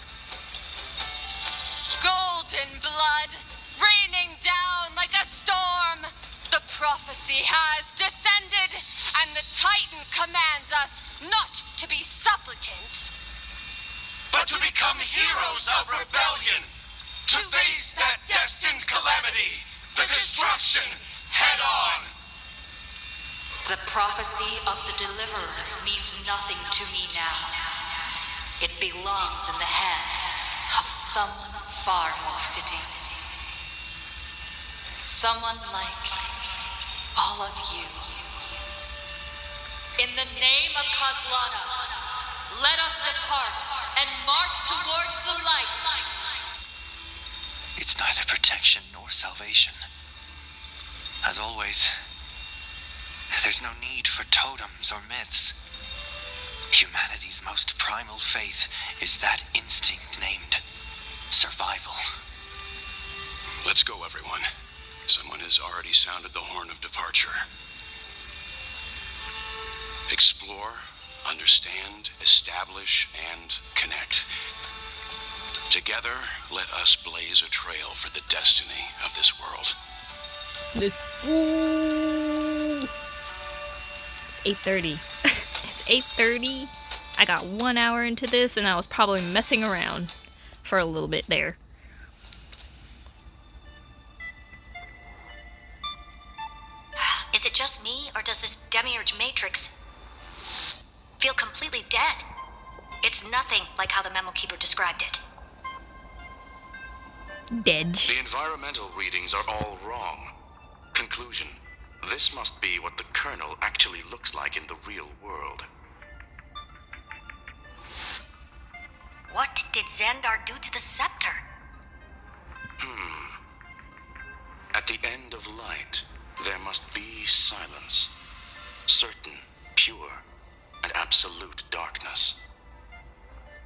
Golden blood, raining down like a storm. The prophecy has descended, and the Titan commands us not to be supplicants, but to become heroes of rebellion, to face that destined calamity, the destruction, head on. The prophecy of the Deliverer means nothing to me now. It belongs in the hands of someone far more fitting. Someone like all of you. In In the name of Kozlana, let us depart and march towards the light. It's neither protection nor salvation. As always, there's no need for totems or myths. Humanity's most primal faith is that instinct named survival. Let's go, everyone. Someone has already sounded the horn of departure. Explore, understand, establish, and connect. Together, let us blaze a trail for the destiny of this world. Let's go. It's 8:30. It's 8:30. I got 1 hour into this, and I was probably messing around for a little bit there. Is it just me, or does this demiurge matrix feel completely dead? It's nothing like how the memo keeper described it. Dead. The environmental readings are all wrong. Conclusion. This must be what the kernel actually looks like in the real world. What did Xandar do to the scepter? At the end of light, there must be silence. Certain, pure, and absolute darkness.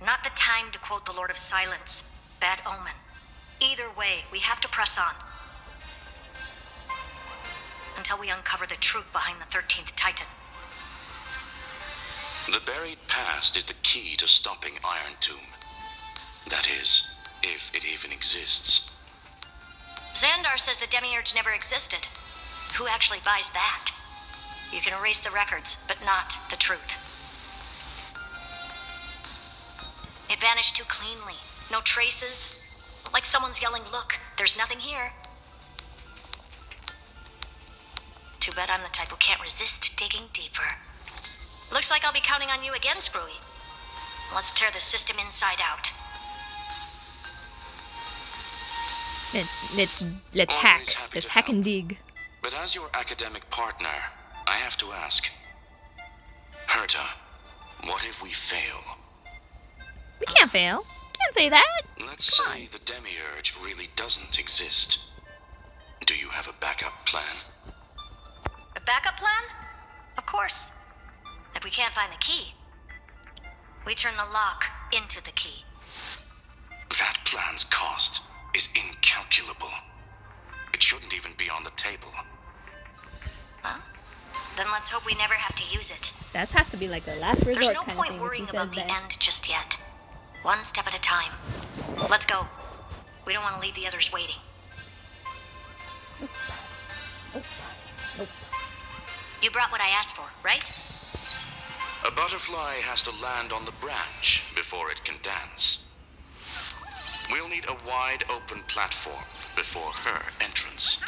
Not the time to quote the Lord of Silence. Bad omen. Either way, we have to press on. Until we uncover the truth behind the 13th Titan. The buried past is the key to stopping Iron Tomb. That is, if it even exists. Xandar says the demiurge never existed. Who actually buys that? You can erase the records, but not the truth. It vanished too cleanly. No traces. Like someone's yelling, "Look, there's nothing here." Too bad I'm the type who can't resist digging deeper. Looks like I'll be counting on you again, Screwy. Let's tear the system inside out. Let's hack. Let's hack and dig. But as your academic partner, I have to ask. Herta, what if we fail? We can't fail. Can't say that. Let's say the demiurge really doesn't exist. Do you have a backup plan? A backup plan? Of course. If we can't find the key, we turn the lock into the key. That plan's cost is incalculable. It shouldn't even be on the table. Huh? Then let's hope we never have to use it. That has to be like the last resort There's no kind of point thing. worrying If he about says the that. end just yet. One step at a time. Let's go. We don't want to leave the others waiting. Nope. You brought what I asked for, right? A butterfly has to land on the branch before it can dance. We'll need a wide open platform before her entrance.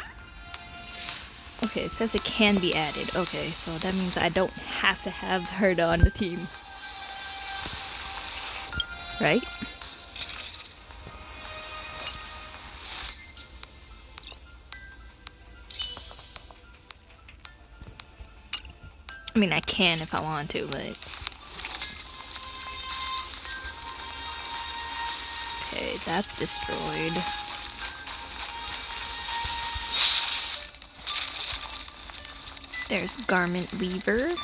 Okay, it says it can be added. Okay, so that means I don't have to have Herta on the team. Right? I mean, I can if I want to, but... Okay, that's destroyed. There's Garment Weaver.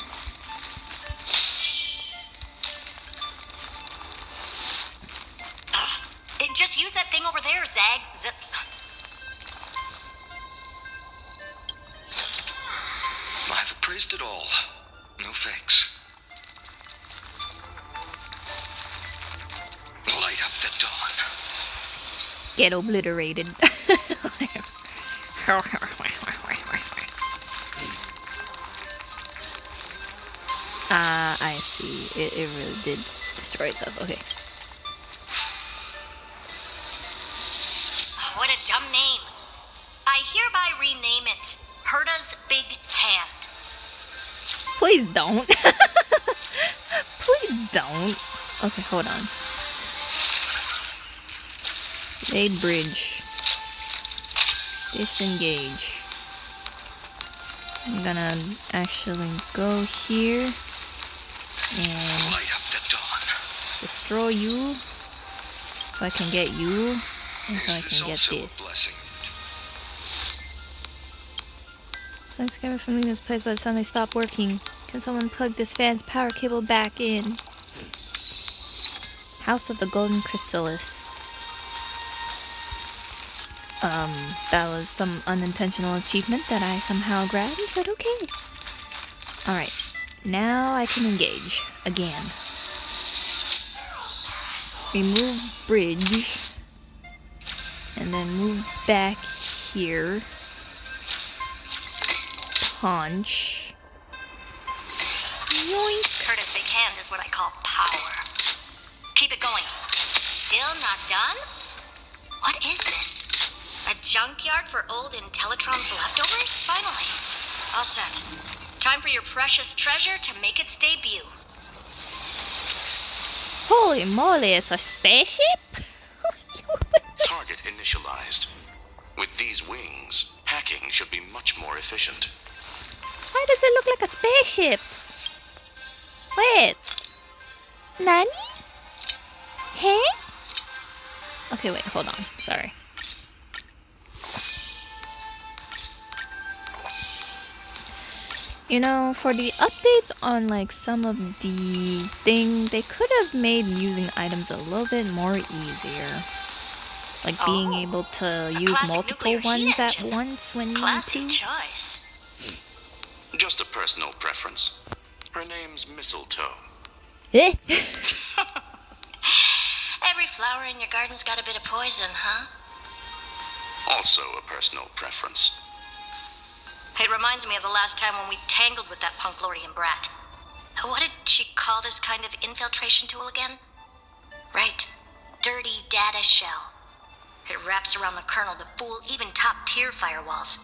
Just use that thing over there, Zag. I've appraised it all. No fakes. Light up the dawn. Get obliterated. I see. It really did destroy itself. Okay. What a dumb name. I hereby rename it Herta's Big Hand. Please don't. Please don't. Okay, hold on. Raid bridge. Disengage. I'm gonna actually go here. And light up the dawn. destroy you, so I can get you, and so I Is this can get also a this. blessing of the... I'm scared from leaving this place by the time they stop working. Can someone plug this fan's power cable back in? House of the Golden Chrysalis. That was some unintentional achievement that I somehow grabbed, but okay. Alright, now I can engage again. Remove bridge. And then move back here. Punch. Yoink. Curtis' big hand is what I call power. Keep it going. Still not done? What is this? A junkyard for old Intellitron's leftovers? Finally. All set. Time for your precious treasure to make its debut. Holy moly, it's a spaceship? Target initialized. With these wings, hacking should be much more efficient. Why does it look like a spaceship? Wait. Nani? Huh? Okay, wait, hold on. Sorry. You know, for the updates on like some of the thing, they could have made using items a little bit more easier. Like being able to use multiple ones at once when you need to. Choice. Just a personal preference. Her name's Mistletoe. Eh? Every flower in your garden's got a bit of poison, huh? Also a personal preference. It reminds me of the last time when we tangled with that Punklorian brat. What did she call this kind of infiltration tool again? Right. Dirty data shell. It wraps around the kernel to fool even top-tier firewalls.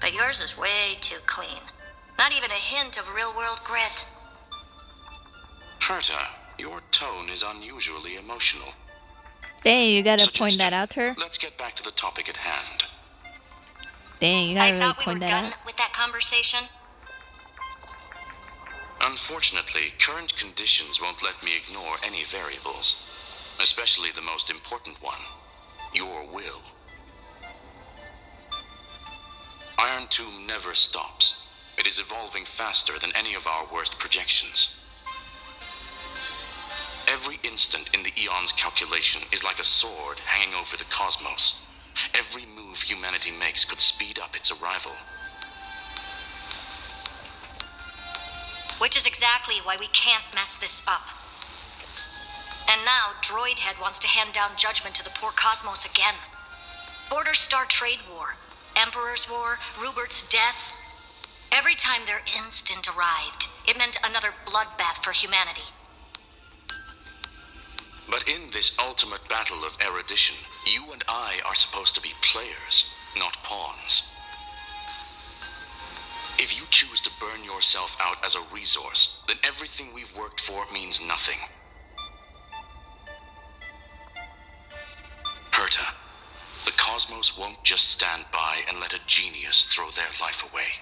But yours is way too clean. Not even a hint of real-world grit. Herta, your tone is unusually emotional. Dang, you gotta point that out to her. Let's get back to the topic at hand. Dang, you gotta really I thought we point were that done out. with that conversation. Unfortunately, current conditions won't let me ignore any variables. Especially the most important one, your will. Iron Tomb never stops. It is evolving faster than any of our worst projections. Every instant in the Eon's calculation is like a sword hanging over the cosmos. Every move humanity makes could speed up its arrival. Which is exactly why we can't mess this up. And now, Droidhead wants to hand down judgment to the poor cosmos again. Border Star Trade War, Emperor's War, Rupert's death. Every time their instant arrived, it meant another bloodbath for humanity. But in this ultimate battle of erudition, you and I are supposed to be players, not pawns. If you choose to burn yourself out as a resource, then everything we've worked for means nothing. Herta, the cosmos won't just stand by and let a genius throw their life away.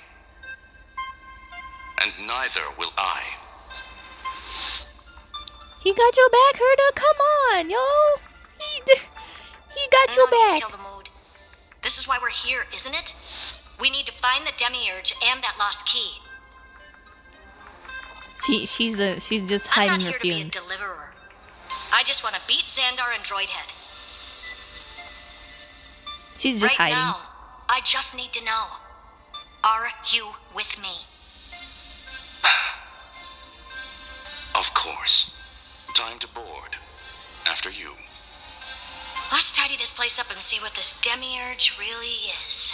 And neither will I. He got your back, Herta. Come on, yo. He got your back. Kill the mood. This is why we're here, isn't it? We need to find the Demiurge and that lost key. She's just I'm hiding not her here feelings. to be a deliverer. I just want to beat Xandar and Droidhead. She's just right hiding. Now, I just need to know. Are you with me? Of course. Time to board. After you. Let's tidy this place up and see what this Demiurge really is.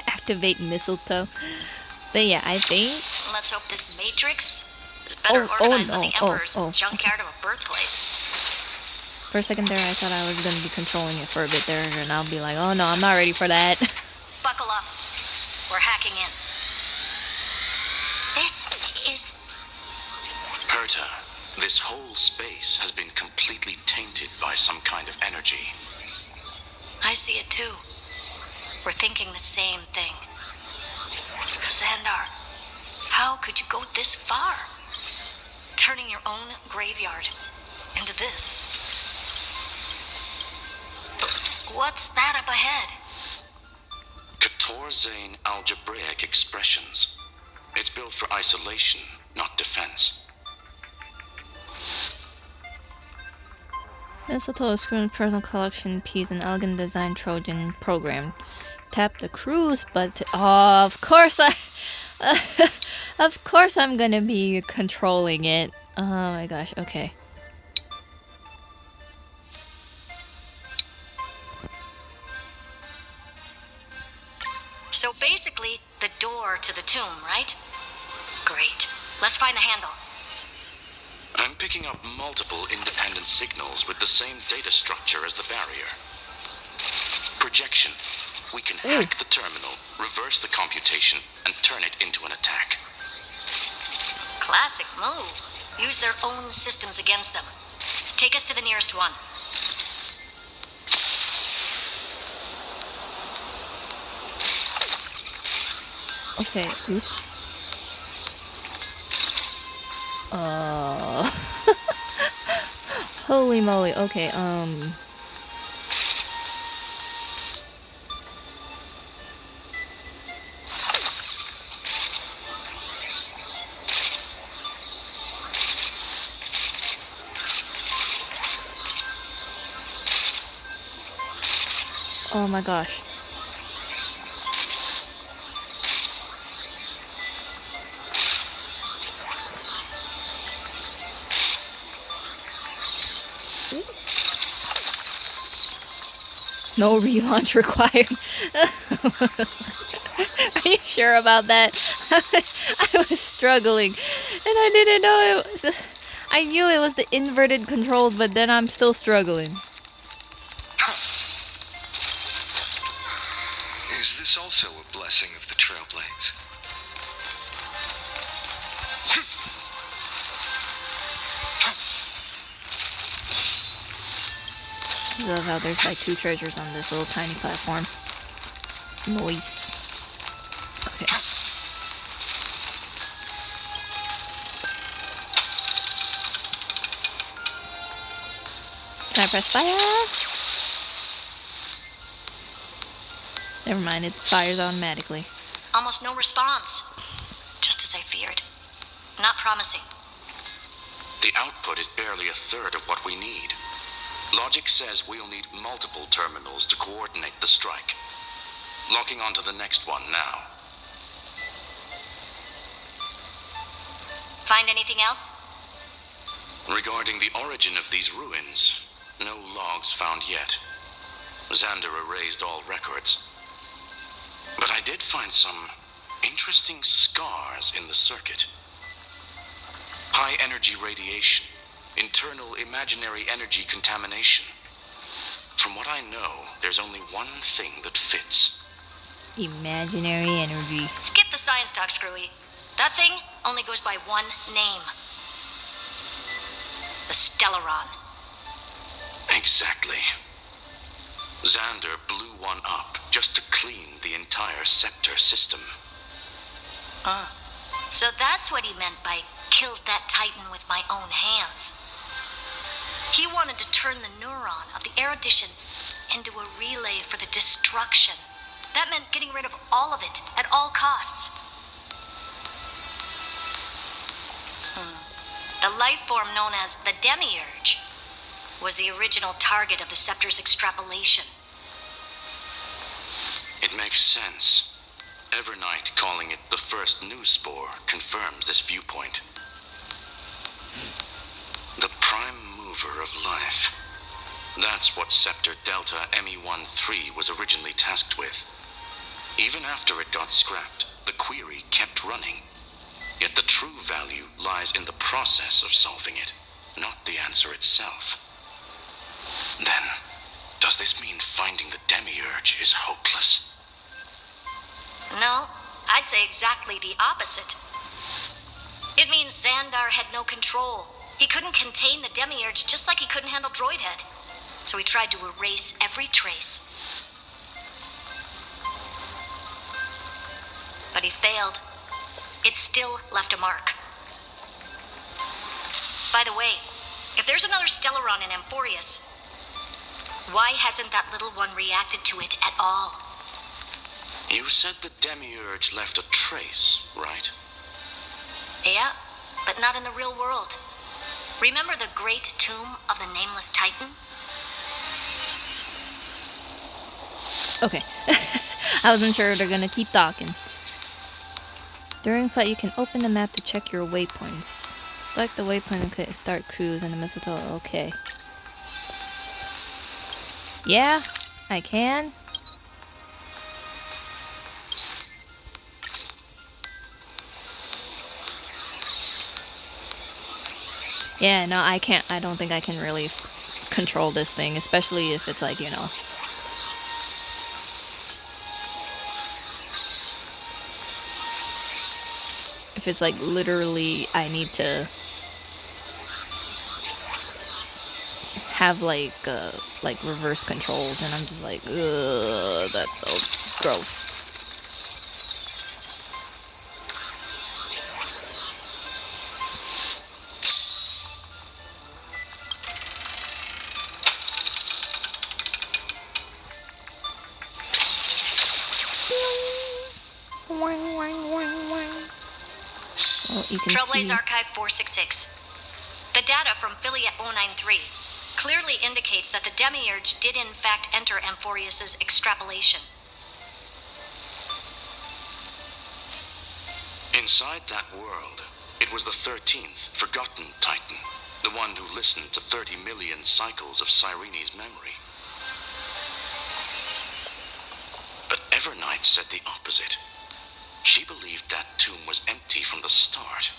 Activate mistletoe. But yeah, I think. Let's hope this Matrix is better organized than the Emperor's junkyard of a birthplace. For a second there, I thought I was gonna be controlling it for a bit there, and I'll be like, oh no, I'm not ready for that. Buckle up. We're hacking in. This is... Herta, this whole space space has been completely tainted by some kind of energy. I see it too. We're thinking the same thing. Xandar, how could you go this far? Turning your own graveyard into this. What's that up ahead? Katorzane algebraic expressions. It's built for isolation, not defense. Mistletoe screen personal collection piece, an elegant design Trojan program. Tap the cruise button. Oh, of course of course I'm gonna be controlling it. Oh my gosh, okay. So basically, the door to the tomb, right? Great. Let's find the handle. I'm picking up multiple independent signals with the same data structure as the barrier. Projection. We can hack the terminal, reverse the computation, and turn it into an attack. Classic move. Use their own systems against them. Take us to the nearest one. Okay, oops. Holy moly, okay, oh my gosh. No relaunch required. Are you sure about that? I was struggling, and I didn't know it. I knew it was the inverted controls, but then I'm still struggling. Is this also a blessing of the Trailblades? I love how there's like 2 treasures on this little tiny platform. Nice. Okay. Can I press fire? Never mind, it fires automatically. Almost no response. Just as I feared. Not promising. The output is barely a third of what we need. Logic says we'll need multiple terminals to coordinate the strike. Locking onto the next one now. Find anything else? Regarding the origin of these ruins, no logs found yet. Xander erased all records. But I did find some interesting scars in the circuit. High energy radiation, internal imaginary energy contamination. From what I know, there's only one thing that fits. Imaginary energy. Skip the science talk, Screwy. That thing only goes by one name. The Stellaron. Exactly. Xander blew one up just to clean the entire Scepter system. So that's what he meant by killed that Titan with my own hands. He wanted to turn the neuron of the erudition into a relay for the destruction. That meant getting rid of all of it at all costs. The life form known as the Demiurge was the original target of the Scepter's extrapolation. It makes sense. Evernight calling it the first new spore confirms this viewpoint. The prime mover of life. That's what Scepter Delta ME-13 was originally tasked with. Even after it got scrapped, the query kept running. Yet the true value lies in the process of solving it, not the answer itself. Then, does this mean finding the Demiurge is hopeless? No, I'd say exactly the opposite. It means Xandar had no control, He couldn't contain the demiurge just like he couldn't handle Droidhead. So he tried to erase every trace. But he failed. It still left a mark. By the way, if there's another Stellaron in Amphorius, why hasn't that little one reacted to it at all? You said the demiurge left a trace, right? Yeah, but not in the real world. Remember the great tomb of the Nameless Titan? Okay. I wasn't sure they're gonna keep talking. During flight, you can open the map to check your waypoints. Select the waypoint and click start cruise and the mistletoe. Okay. Yeah, I can. Yeah, no, I can't. I don't think I can really control this thing, especially if it's like, you know. If it's like literally I need to have like reverse controls, and I'm just like, ugh, that's so gross. Well, you can Trailblaze see. Archive 466. The data from Filiate 093 clearly indicates that the demiurge did in fact enter Amphorius's extrapolation. Inside that world, it was the 13th, forgotten Titan, the one who listened to 30 million cycles of Cyrene's memory. But Evernight said the opposite. She believed that tomb was empty from the start.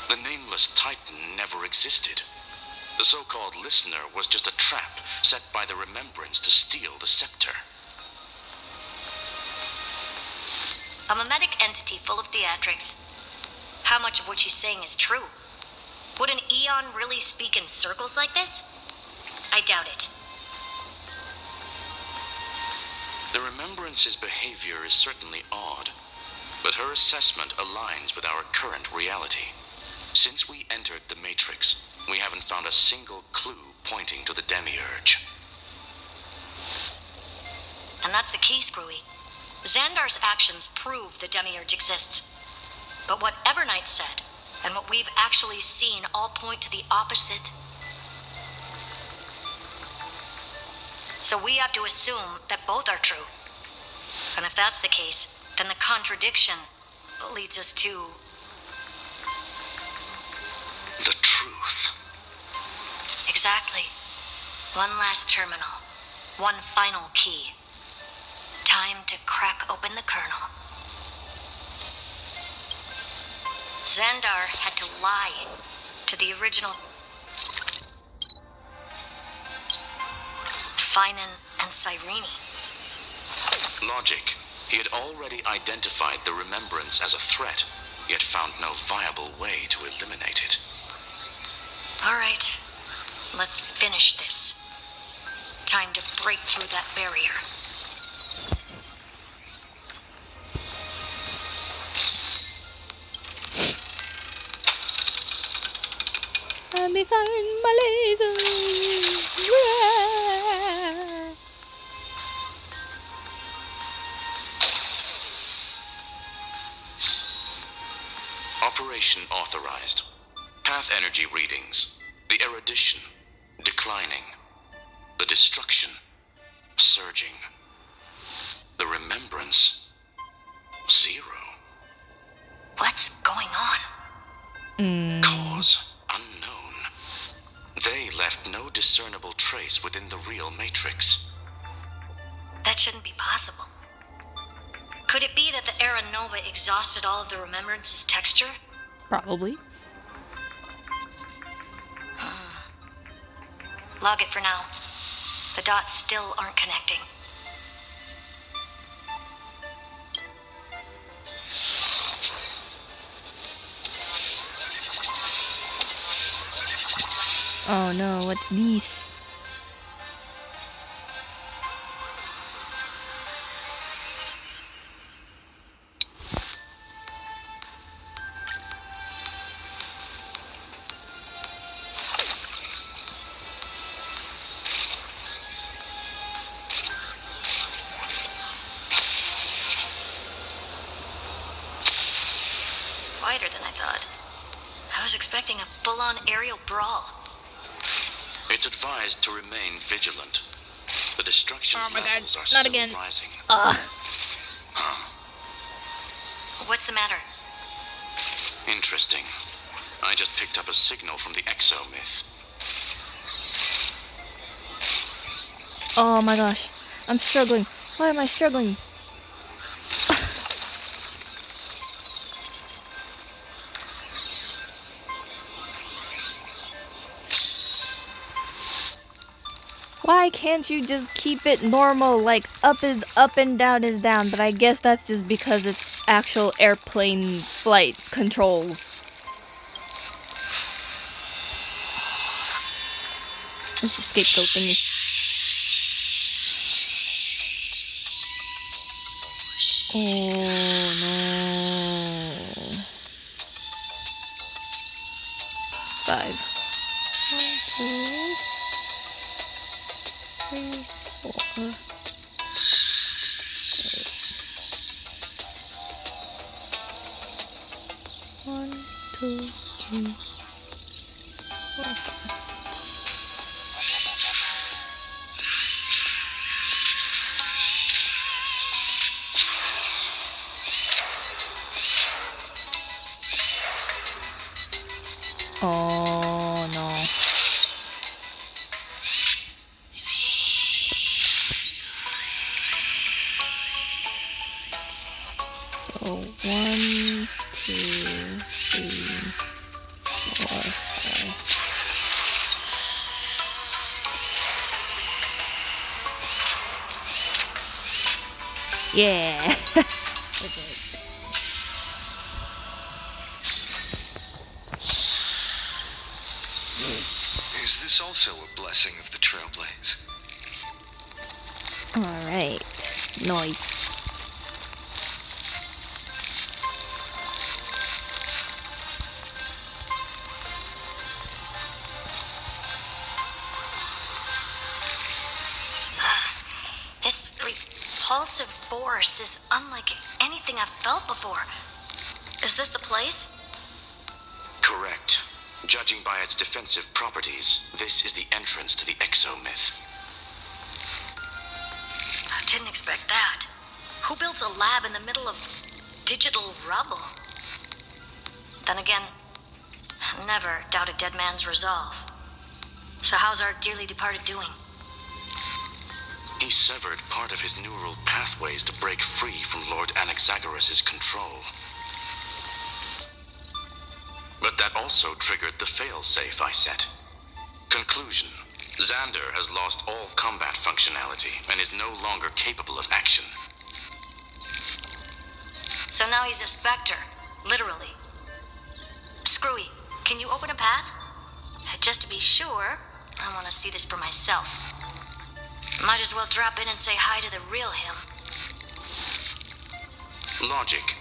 The Nameless Titan never existed. The so-called listener was just a trap set by the Remembrance to steal the scepter. A mimetic entity full of theatrics. How much of what she's saying is true? Would an Eon really speak in circles like this? I doubt it. The Remembrance's behavior is certainly odd, but her assessment aligns with our current reality. Since we entered the Matrix, we haven't found a single clue pointing to the Demiurge. And that's the key, Screwy. Xandar's actions prove the demiurge exists. But what Evernight said, and what we've actually seen, all point to the opposite. So we have to assume that both are true. And if that's the case, then the contradiction leads us to... the truth. Exactly. One last terminal. One final key. Time to crack open the kernel. Xandar had to lie to the original Finan and Cyrene. Logic. He had already identified the Remembrance as a threat, yet found no viable way to eliminate it. All right, let's finish this. Time to break through that barrier. I'll be firing my lasers. Yeah. Operation authorized. Path energy readings. The erudition. Declining. The destruction. Surging. The remembrance. 0. What's going on? Cause unknown. They left no discernible trace within the real Matrix. That shouldn't be possible. Could it be that the Era Nova exhausted all of the Remembrance's texture? Probably. Log it for now. The dots still aren't connecting. Oh no, what's this? Quieter than I thought. I was expecting a full-on aerial brawl. It's advised to remain vigilant. The destruction levels are not still again. rising. Ugh. What's the matter? Interesting. I just picked up a signal from the exomyth. Oh my gosh. I'm struggling. Why am I struggling? Why can't you just keep it normal, like up is up and down is down? But I guess that's just because it's actual airplane flight controls. It's the scapegoat thingy. Oh no. It's 5. 1, 2, 3, 4. 1, 2, 3, 4, 5. Oh no. So 1, 2, 3, 4, 5. Yeah. That's it. Is this also a blessing of the Trailblaze? Alright. Nice. This repulsive force is unlike anything I've felt before. Is this the place? Correct. Judging by its defensive properties, this is the entrance to the exomyth. I didn't expect that. Who builds a lab in the middle of digital rubble? Then again, never doubt a dead man's resolve. So how's our dearly departed doing? He severed part of his neural pathways to break free from Lord Anaxagoras' control. But that also triggered the failsafe I set. Conclusion: Xander has lost all combat functionality and is no longer capable of action. So now he's a specter, literally. Screwy, can you open a path? Just to be sure, I want to see this for myself. Might as well drop in and say hi to the real him. Logic.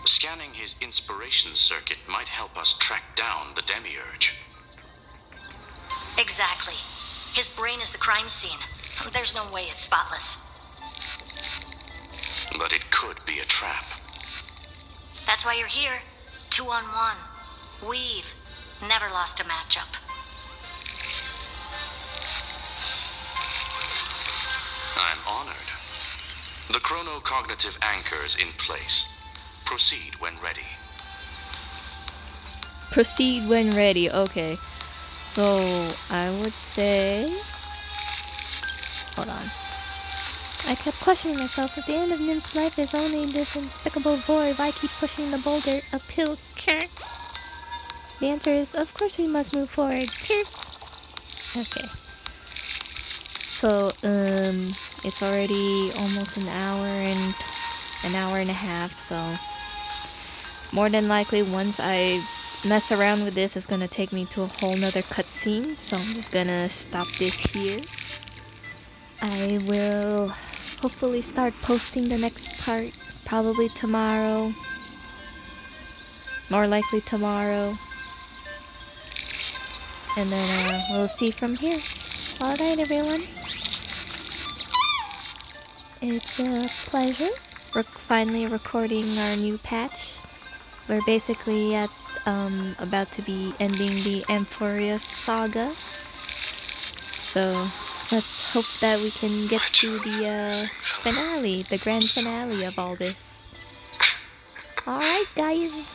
Scanning his inspiration circuit might help us track down the demiurge. Exactly. His brain is the crime scene. There's no way it's spotless. But it could be a trap. That's why you're here. 2-on-1. We've never lost a matchup. I'm honored. The chronocognitive anchor's in place. Proceed when ready. Proceed when ready. Okay. So, I would say... Hold on. I kept questioning myself. If the end of Nim's life is only this despicable void, why keep pushing the boulder uphill? The answer is, of course we must move forward. Okay. So, it's already almost an hour and a half, so more than likely once I mess around with this is gonna take me to a whole nother cutscene, so I'm just gonna stop this here. I will hopefully start posting the next part probably tomorrow. More likely tomorrow. And then we'll see from here. Alright, everyone. It's a pleasure finally recording our new patch. We're basically at about to be ending the Amphorius saga. So let's hope that we can get to the finale, the grand finale of all this. Alright guys,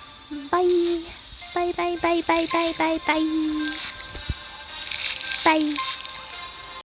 bye! Bye bye bye bye bye bye bye! Bye!